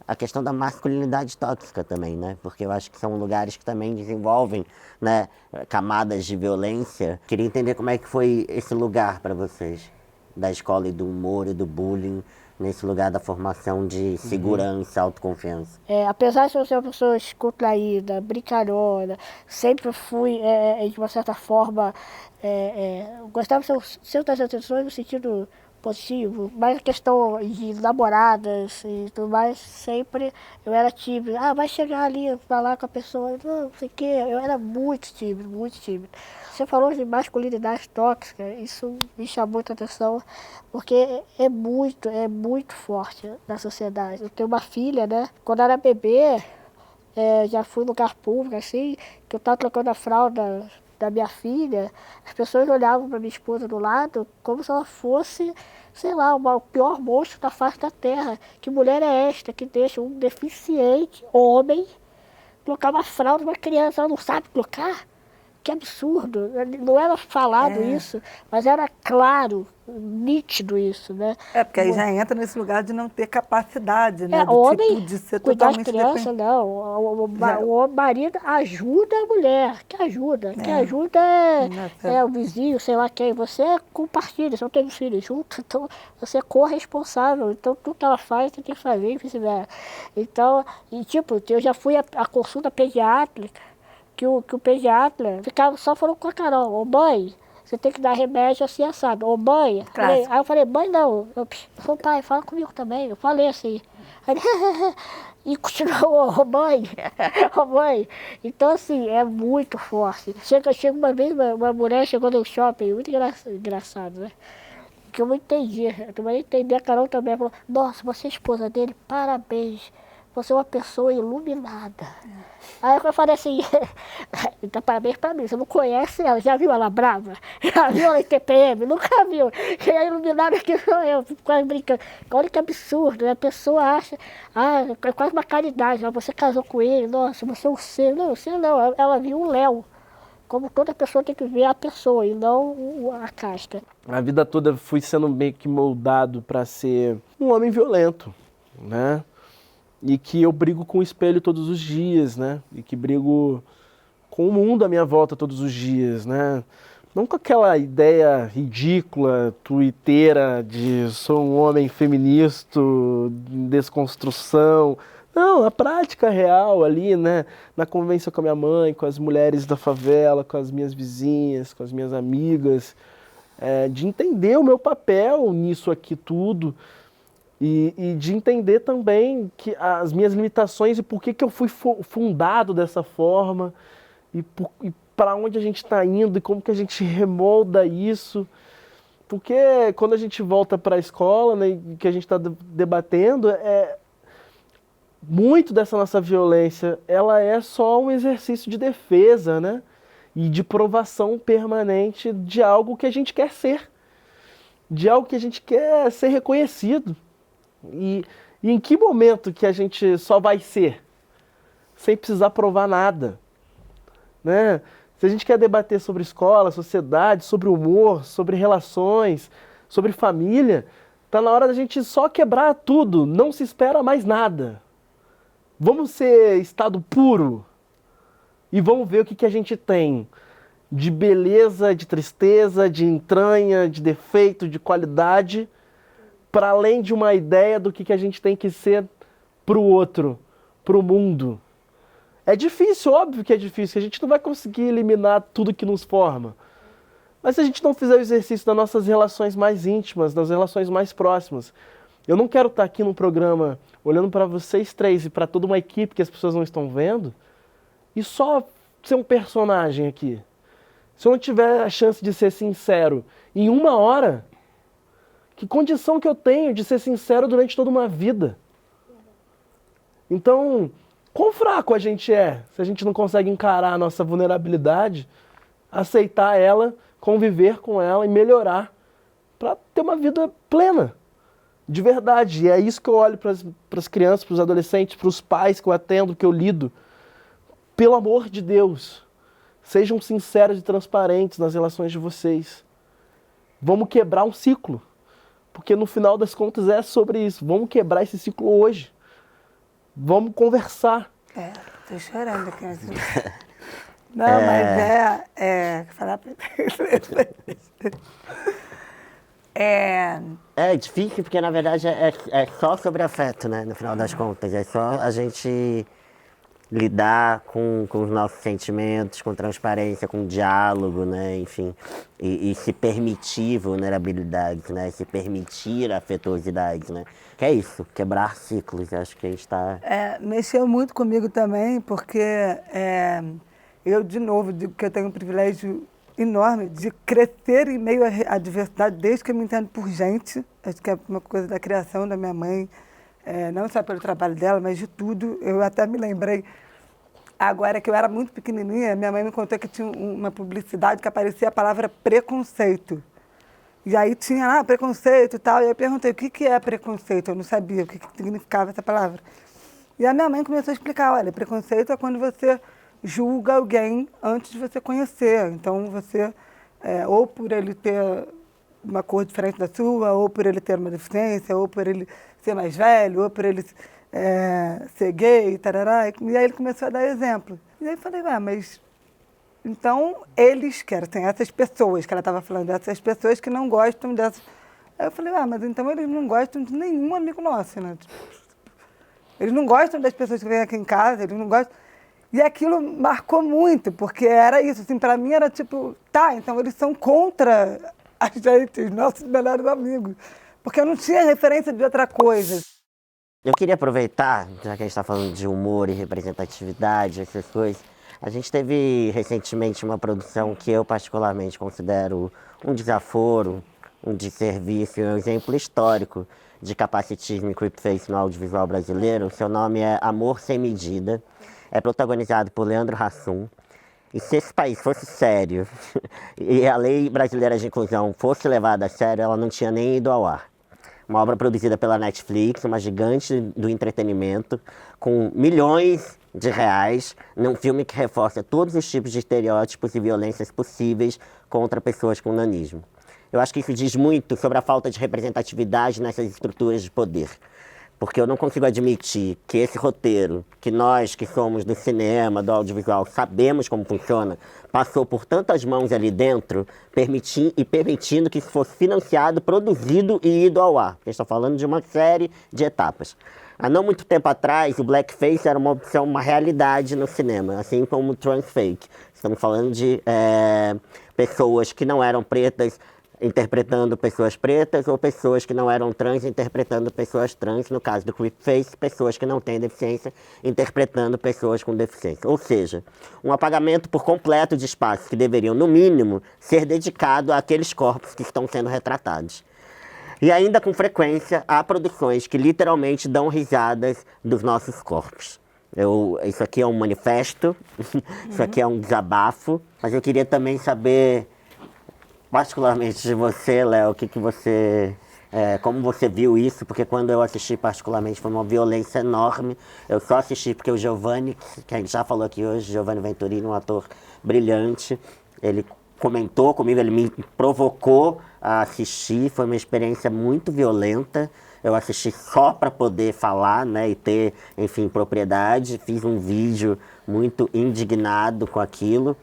Speaker 2: a questão da masculinidade tóxica também, né? Porque eu acho que são lugares que também desenvolvem, né, camadas de violência. Queria entender como é que foi esse lugar para vocês, da escola e do humor e do bullying, nesse lugar da formação de segurança, autoconfiança.
Speaker 4: Apesar de eu ser uma pessoa descontraída, brincalhona, sempre fui, de uma certa forma, gostava de ser das atenções no sentido positivo, mas a questão de namoradas e tudo mais, sempre eu era tímido. Vai chegar ali, falar com a pessoa, não sei o quê, eu era muito tímido, muito tímido. Você falou de masculinidade tóxica, isso me chamou muita atenção, porque é muito forte na sociedade. Eu tenho uma filha, né? Quando eu era bebê, já fui em lugar público, assim, que eu estava trocando a fralda da minha filha, as pessoas olhavam para minha esposa do lado como se ela fosse, sei lá, o pior monstro da face da terra. Que mulher é esta que deixa um deficiente homem colocar uma fralda de uma criança? Ela não sabe colocar? Que absurdo, não era falado isso, mas era claro, nítido isso, né?
Speaker 1: Porque aí já entra nesse lugar de não ter capacidade, né?
Speaker 4: O homem,
Speaker 1: de ser
Speaker 4: cuidar de
Speaker 1: totalmente
Speaker 4: criança, não. O marido ajuda a mulher, que ajuda é o vizinho, sei lá quem. Você compartilha, você não tem filhos junto, então você é corresponsável. Então tudo que ela faz, você tem que fazer e vice-versa. Então, eu já fui à consulta pediátrica, que o pediatra ficava só falando com a Carol, ô mãe, você tem que dar remédio assim assado, ô mãe. Aí eu falei, mãe não, eu falei, pai, fala comigo também, eu falei assim. Aí, e continuou, ô mãe, ô mãe. Então assim, é muito forte. Chega uma vez, uma mulher chegou no shopping, muito engraçado, né? Que eu não entendi, a Carol também falou, nossa, você é esposa dele, parabéns. Você é uma pessoa iluminada. Aí eu falei assim, então parabéns pra mim, você não conhece ela, já viu ela brava? Já viu ela em TPM? Nunca viu. Quem é iluminada aqui sou eu, fico quase brincando. Olha que absurdo, né? A pessoa acha, é quase uma caridade, você casou com ele, nossa, você é um ser. Não, você não, ela viu um Léo. Como toda pessoa tem que ver a pessoa e não a casca.
Speaker 3: A vida toda fui sendo meio que moldado para ser um homem violento, né? E que eu brigo com o espelho todos os dias, né? E que brigo com o mundo à minha volta todos os dias, né? Não com aquela ideia ridícula, tuiteira de sou um homem feminista, desconstrução. Não, a prática real ali, né? Na convivência com a minha mãe, com as mulheres da favela, com as minhas vizinhas, com as minhas amigas. De entender o meu papel nisso aqui tudo. E de entender também que as minhas limitações e por que eu fui fundado dessa forma e para onde a gente está indo e como que a gente remolda isso. Porque quando a gente volta para a escola, né, que a gente está debatendo, muito dessa nossa violência ela é só um exercício de defesa, né, e de provação permanente de algo que a gente quer ser, de algo que a gente quer ser reconhecido. E em que momento que a gente só vai ser, sem precisar provar nada, né? Se a gente quer debater sobre escola, sociedade, sobre humor, sobre relações, sobre família, tá na hora da gente só quebrar tudo, não se espera mais nada. Vamos ser estado puro e vamos ver o que a gente tem de beleza, de tristeza, de entranha, de defeito, de qualidade, para além de uma ideia do que a gente tem que ser pro outro, pro mundo. É difícil, óbvio que é difícil. A gente não vai conseguir eliminar tudo que nos forma. Mas se a gente não fizer o exercício das nossas relações mais íntimas, das relações mais próximas. Eu não quero estar aqui no programa olhando para vocês três e para toda uma equipe que as pessoas não estão vendo e só ser um personagem aqui. Se eu não tiver a chance de ser sincero em 1 hora, que condição que eu tenho de ser sincero durante toda uma vida? Então, quão fraco a gente é se a gente não consegue encarar a nossa vulnerabilidade, aceitar ela, conviver com ela e melhorar para ter uma vida plena, de verdade. E é isso que eu olho para as crianças, para os adolescentes, para os pais que eu atendo, que eu lido. Pelo amor de Deus, sejam sinceros e transparentes nas relações de vocês. Vamos quebrar um ciclo, porque no final das contas é sobre isso. Vamos quebrar esse ciclo hoje. Vamos conversar.
Speaker 1: Tô chorando aqui. Não, mas falar pra...
Speaker 2: É difícil porque, na verdade, é só sobre afeto, né? No final das contas. É só a gente lidar com os nossos sentimentos, com transparência, com diálogo, né? Enfim, e se permitir vulnerabilidades, né? Se permitir afetuosidades, né? Que é isso, quebrar ciclos. Acho que a gente está...
Speaker 1: mexeu muito comigo também, porque eu, de novo, digo que eu tenho um privilégio enorme de crescer em meio à diversidade desde que eu me entendo por gente. Acho que é uma coisa da criação da minha mãe, não só pelo trabalho dela, mas de tudo. Eu até me lembrei, agora que eu era muito pequenininha, minha mãe me contou que tinha uma publicidade que aparecia a palavra preconceito. E aí tinha lá preconceito e tal, e eu perguntei o que é preconceito, eu não sabia o que significava essa palavra. E a minha mãe começou a explicar, olha, preconceito é quando você julga alguém antes de você conhecer. Então, você, ou por ele ter uma cor diferente da sua, ou por ele ter uma deficiência, ou por ele ser mais velho, ou por ele ser gay, tarará. E aí ele começou a dar exemplo. E aí eu falei, mas... Então, tem essas pessoas que ela estava falando, essas pessoas que não gostam dessas... Aí eu falei, mas então eles não gostam de nenhum amigo nosso, né? Eles não gostam das pessoas que vêm aqui em casa, eles não gostam... E aquilo marcou muito, porque era isso, assim, para mim era tipo, então eles são contra a gente, os nossos melhores amigos. Porque eu não tinha referência de outra coisa.
Speaker 2: Eu queria aproveitar, já que a gente está falando de humor e representatividade, essas coisas. A gente teve recentemente uma produção que eu particularmente considero um desaforo, um desserviço, um exemplo histórico de capacitismo e creepface no audiovisual brasileiro. Seu nome é Amor Sem Medida, é protagonizado por Leandro Hassum. E se esse país fosse sério e a lei brasileira de inclusão fosse levada a sério, ela não tinha nem ido ao ar. Uma obra produzida pela Netflix, uma gigante do entretenimento, com milhões de reais, num filme que reforça todos os tipos de estereótipos e violências possíveis contra pessoas com nanismo. Eu acho que isso diz muito sobre a falta de representatividade nessas estruturas de poder. Porque eu não consigo admitir que esse roteiro, que nós que somos do cinema, do audiovisual, sabemos como funciona, passou por tantas mãos ali dentro, permitindo que isso fosse financiado, produzido e ido ao ar. Porque estou falando de uma série de etapas. Há não muito tempo atrás, o blackface era uma opção, uma realidade no cinema, assim como o transfake. Estamos falando de pessoas que não eram pretas, interpretando pessoas pretas, ou pessoas que não eram trans interpretando pessoas trans, no caso do creepface, pessoas que não têm deficiência interpretando pessoas com deficiência. Ou seja, um apagamento por completo de espaços que deveriam, no mínimo, ser dedicado àqueles corpos que estão sendo retratados. E ainda com frequência, há produções que literalmente dão risadas dos nossos corpos. Isso aqui é um manifesto, isso aqui é um desabafo, mas eu queria também saber... particularmente de você, Léo, como você viu isso, porque quando eu assisti particularmente foi uma violência enorme. Eu só assisti porque o Giovanni, que a gente já falou aqui hoje, Giovanni Venturini, um ator brilhante, ele comentou comigo, ele me provocou a assistir, foi uma experiência muito violenta. Eu assisti só para poder falar, né, e ter, enfim, propriedade. Fiz um vídeo muito indignado com aquilo.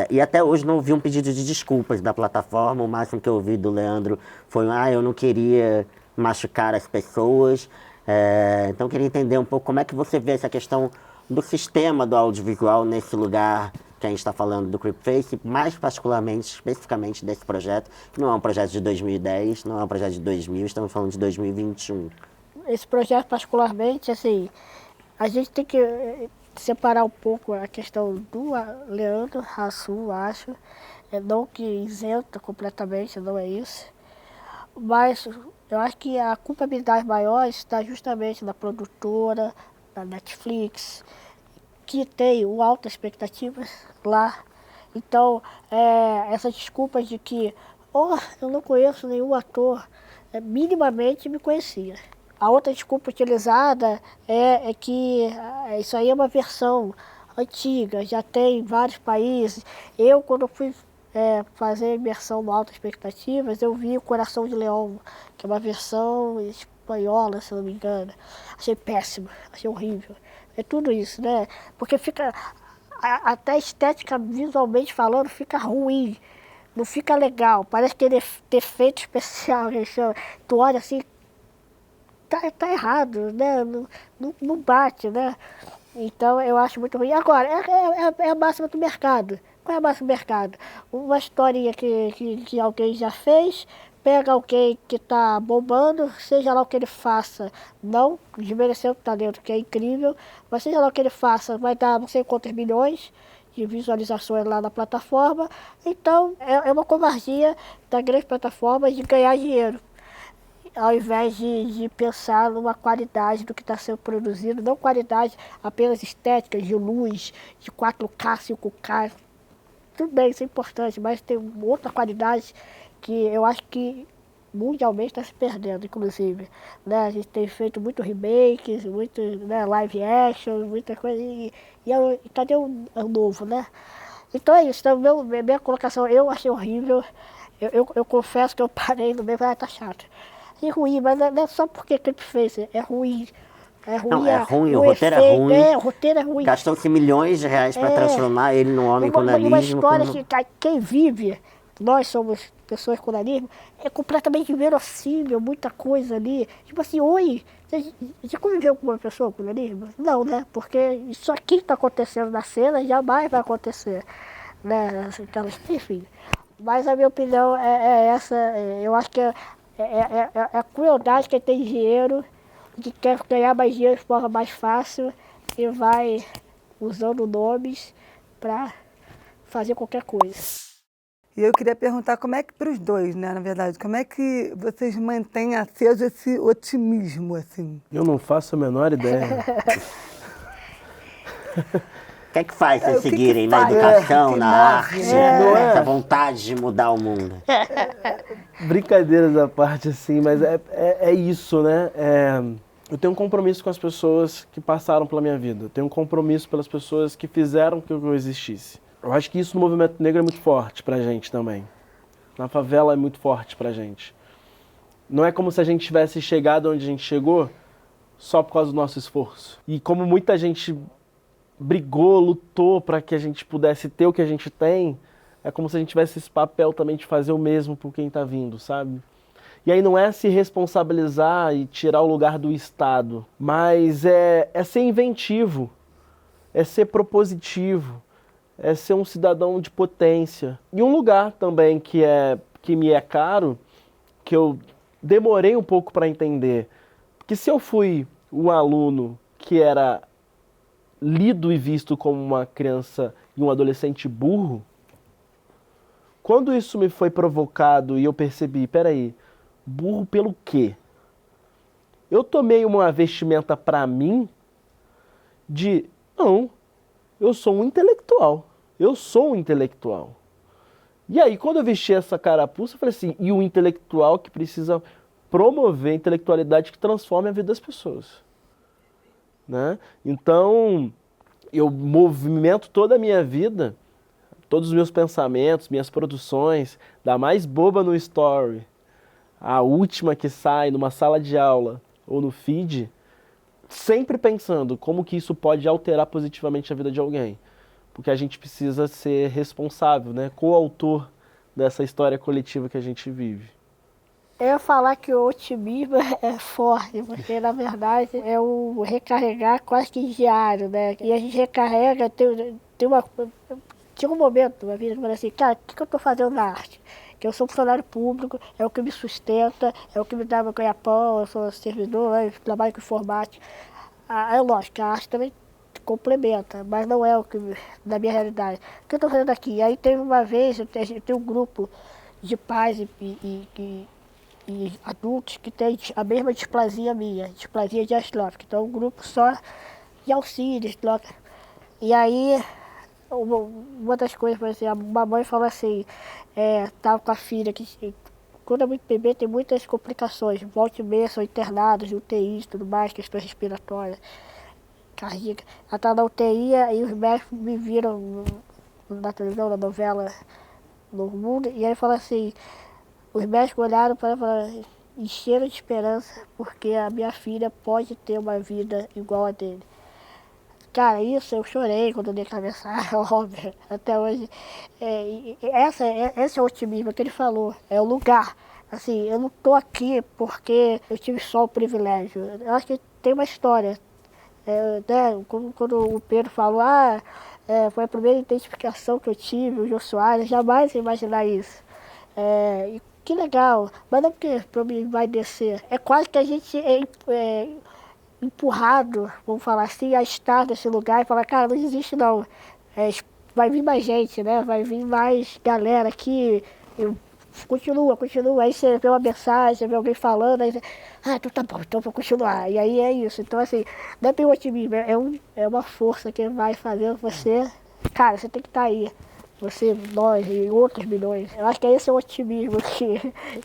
Speaker 2: E até hoje não ouvi um pedido de desculpas da plataforma. O máximo que eu ouvi do Leandro foi: eu não queria machucar as pessoas. Então, eu queria entender um pouco como é que você vê essa questão do sistema do audiovisual nesse lugar que a gente está falando do Creepface, mais particularmente, especificamente desse projeto, que não é um projeto de 2010, não é um projeto de 2000, estamos falando de 2021.
Speaker 4: Esse projeto particularmente, assim, a gente tem que separar um pouco a questão do Leandro Hassum, acho, não que isenta completamente, não é isso, mas eu acho que a culpabilidade maior está justamente na produtora, na Netflix, que tem o alta expectativas lá. Então, essas desculpas de que eu não conheço nenhum ator, minimamente me conhecia. A outra desculpa utilizada é que isso aí é uma versão antiga, já tem em vários países. Eu, quando fui fazer imersão no Alta Expectativas, eu vi o Coração de Leão, que é uma versão espanhola, se não me engano. Achei péssimo, achei horrível. É tudo isso, né? Porque fica, até estética, visualmente falando, fica ruim. Não fica legal, parece que ele é efeito especial, tu olha assim, tá errado, né? Não bate, né? Então eu acho muito ruim. Agora, é a máxima do mercado. Qual é a máxima do mercado? Uma historinha que alguém já fez, pega alguém que está bombando, seja lá o que ele faça, não desmerecendo o talento, que é incrível, mas seja lá o que ele faça, vai dar não sei quantos milhões de visualizações lá na plataforma. Então é uma covardia da grande plataforma de ganhar dinheiro, ao invés de pensar numa qualidade do que está sendo produzido, não qualidade apenas estética, de luz, de 4K, 5K. Tudo bem, isso é importante, mas tem outra qualidade que eu acho que mundialmente está se perdendo, inclusive. Né? A gente tem feito muito remakes, muito, né, live action, muita coisa, e cadê o novo, né? Então é isso, então, minha colocação, eu achei horrível, eu confesso que eu parei no meio e falei, tá chato. É ruim, mas não é só porque ele fez, é ruim. É ruim,
Speaker 2: Não, é ruim, o roteiro é ruim.
Speaker 4: O roteiro é ruim.
Speaker 2: Gastou-se milhões de reais para transformar ele num homem com nanismo.
Speaker 4: Uma história que quem vive, nós somos pessoas com nanismo, é completamente inverossímil, muita coisa ali. Tipo assim, oi, você conviveu com uma pessoa com nanismo? Não, né? Porque isso aqui que está acontecendo na cena jamais vai acontecer. Né? Então, enfim. Mas a minha opinião é essa, eu acho que é a crueldade que tem dinheiro, que quer ganhar mais dinheiro de forma mais fácil e vai usando nomes para fazer qualquer coisa.
Speaker 1: E eu queria perguntar como é que, para os dois, né, na verdade, como é que vocês mantêm aceso esse otimismo, assim?
Speaker 3: Eu não faço a menor ideia.
Speaker 2: O que é que faz vocês
Speaker 1: que
Speaker 2: seguirem
Speaker 1: faz?
Speaker 2: na educação,
Speaker 1: Que
Speaker 2: na
Speaker 1: move,
Speaker 2: arte,
Speaker 1: né?
Speaker 2: essa vontade de mudar o mundo?
Speaker 3: Brincadeiras à parte, assim, mas é isso, né? Eu tenho um compromisso com as pessoas que passaram pela minha vida. Eu tenho um compromisso pelas pessoas que fizeram que eu existisse. Eu acho que isso no movimento negro é muito forte pra gente também. Na favela é muito forte pra gente. Não é como se a gente tivesse chegado onde a gente chegou só por causa do nosso esforço. E como muita gente brigou, lutou para que a gente pudesse ter o que a gente tem, é como se a gente tivesse esse papel também de fazer o mesmo por quem está vindo, sabe? E aí não é se responsabilizar e tirar o lugar do Estado, mas é ser inventivo, é ser propositivo, é ser um cidadão de potência. E um lugar também que me é caro, que eu demorei um pouco para entender, que se eu fui um aluno que era lido e visto como uma criança e um adolescente burro, quando isso me foi provocado e eu percebi, peraí, burro pelo quê? Eu tomei uma vestimenta pra mim de, não, eu sou um intelectual, eu sou um intelectual. E aí, quando eu vesti essa carapuça, eu falei assim, e o intelectual que precisa promover a intelectualidade que transforme a vida das pessoas. Né? Então, eu movimento toda a minha vida, todos os meus pensamentos, minhas produções, da mais boba no story, a última que sai numa sala de aula ou no feed, sempre pensando como que isso pode alterar positivamente a vida de alguém. Porque a gente precisa ser responsável, né? Coautor dessa história coletiva que a gente vive.
Speaker 4: Eu ia falar que o otimismo é forte, porque na verdade é um recarregar quase que diário, né? E a gente recarrega, tinha um momento na vida que eu falei assim, cara, o que eu estou fazendo na arte? Que eu sou funcionário público, é o que me sustenta, é o que me dá meu ganha-pão, eu sou servidor, né? Trabalho com informática. É lógico, a arte também complementa, mas não é o que da minha realidade. O que eu estou fazendo aqui? Aí teve uma vez, eu tenho um grupo de pais e adultos que têm a mesma displasia minha, displasia diastrófica. Então, um grupo só de auxílios, troca. E aí, uma das coisas, por exemplo, a mamãe falou assim, estava com a filha, que quando é muito bebê tem muitas complicações, volta e meia são internados, UTI e tudo mais, questões respiratórias, cardíaca. Ela estava na UTI e os médicos me viram na televisão, na novela, no mundo, e aí falaram assim, os médicos olharam para ela e falaram, encheram de esperança, porque a minha filha pode ter uma vida igual a dele. Cara, isso eu chorei quando eu dei aquela mensagem, óbvio, até hoje. Esse é o otimismo que ele falou, é o lugar. Assim, eu não estou aqui porque eu tive só o privilégio. Eu acho que tem uma história. Né? Quando o Pedro falou, foi a primeira identificação que eu tive, o Jô Soares, jamais ia imaginar isso. E que legal, mas não porque para mim vai descer. É quase que a gente empurrado, vamos falar assim, a estar nesse lugar e falar, cara, não existe não. Vai vir mais gente, né? Vai vir mais galera aqui. Continua. Aí você vê uma mensagem, você vê alguém falando, aí você, então tá bom, então vou continuar. E aí é isso. Então, assim, não é bem otimismo, é uma força que vai fazendo você, cara, você tem que estar aí. Você, nós e outros milhões. Eu acho que esse é o otimismo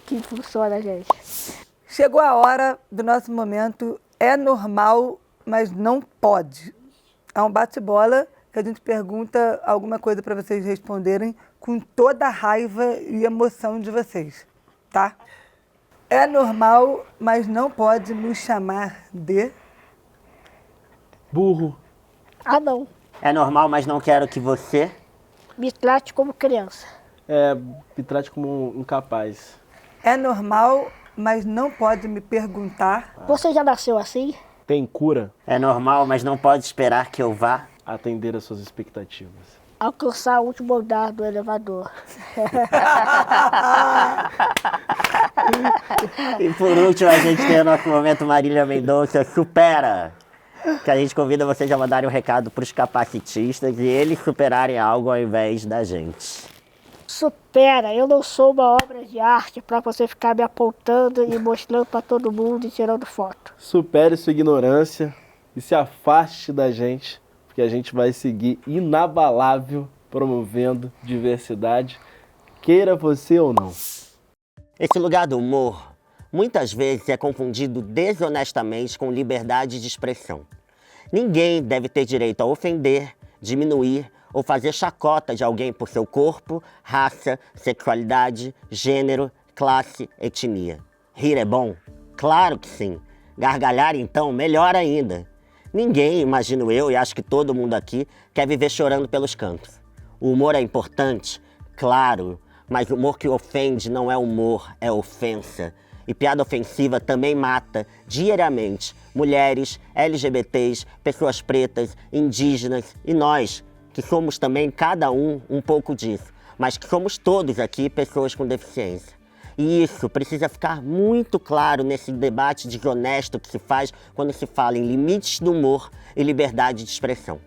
Speaker 4: que funciona, gente.
Speaker 1: Chegou a hora do nosso momento. É normal, mas não pode. É um bate-bola que a gente pergunta alguma coisa para vocês responderem com toda a raiva e emoção de vocês, tá? É normal, mas não pode nos chamar de...
Speaker 3: Burro.
Speaker 4: Não.
Speaker 2: É normal, mas não quero que você...
Speaker 4: Me trate como criança.
Speaker 3: Me trate como um incapaz.
Speaker 1: É normal, mas não pode me perguntar...
Speaker 4: Você já nasceu assim?
Speaker 3: Tem cura?
Speaker 2: É normal, mas não pode esperar que eu vá...
Speaker 3: Atender às suas expectativas.
Speaker 4: Alcançar o último andar do elevador.
Speaker 2: E por último, a gente tem o nosso momento Marília Mendonça Supera, que a gente convida vocês a mandarem um recado para os capacitistas e eles superarem algo ao invés da gente.
Speaker 4: Supera, eu não sou uma obra de arte para você ficar me apontando e mostrando para todo mundo e tirando foto.
Speaker 3: Supere sua ignorância e se afaste da gente, porque a gente vai seguir inabalável promovendo diversidade, queira você ou não.
Speaker 2: Esse lugar do humor muitas vezes é confundido desonestamente com liberdade de expressão. Ninguém deve ter direito a ofender, diminuir ou fazer chacota de alguém por seu corpo, raça, sexualidade, gênero, classe, etnia. Rir é bom? Claro que sim. Gargalhar, então, melhor ainda. Ninguém, imagino eu, e acho que todo mundo aqui, quer viver chorando pelos cantos. O humor é importante? Claro, mas o humor que ofende não é humor, é ofensa. E piada ofensiva também mata, diariamente, mulheres, LGBTs, pessoas pretas, indígenas e nós, que somos também cada um pouco disso, mas que somos todos aqui pessoas com deficiência. E isso precisa ficar muito claro nesse debate desonesto que se faz quando se fala em limites do humor e liberdade de expressão.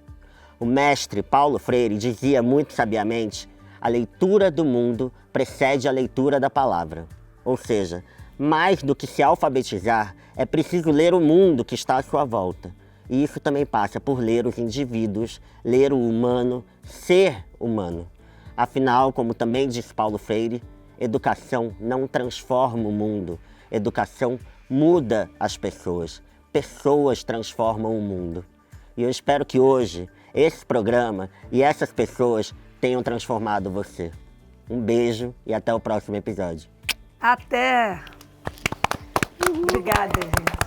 Speaker 2: O mestre Paulo Freire dizia muito sabiamente: a leitura do mundo precede a leitura da palavra. Ou seja, mais do que se alfabetizar, é preciso ler o mundo que está à sua volta. E isso também passa por ler os indivíduos, ler o humano, ser humano. Afinal, como também diz Paulo Freire, educação não transforma o mundo, educação muda as pessoas. Pessoas transformam o mundo. E eu espero que hoje, esse programa e essas pessoas tenham transformado você. Um beijo e até o próximo episódio.
Speaker 1: Até! Obrigada, gente.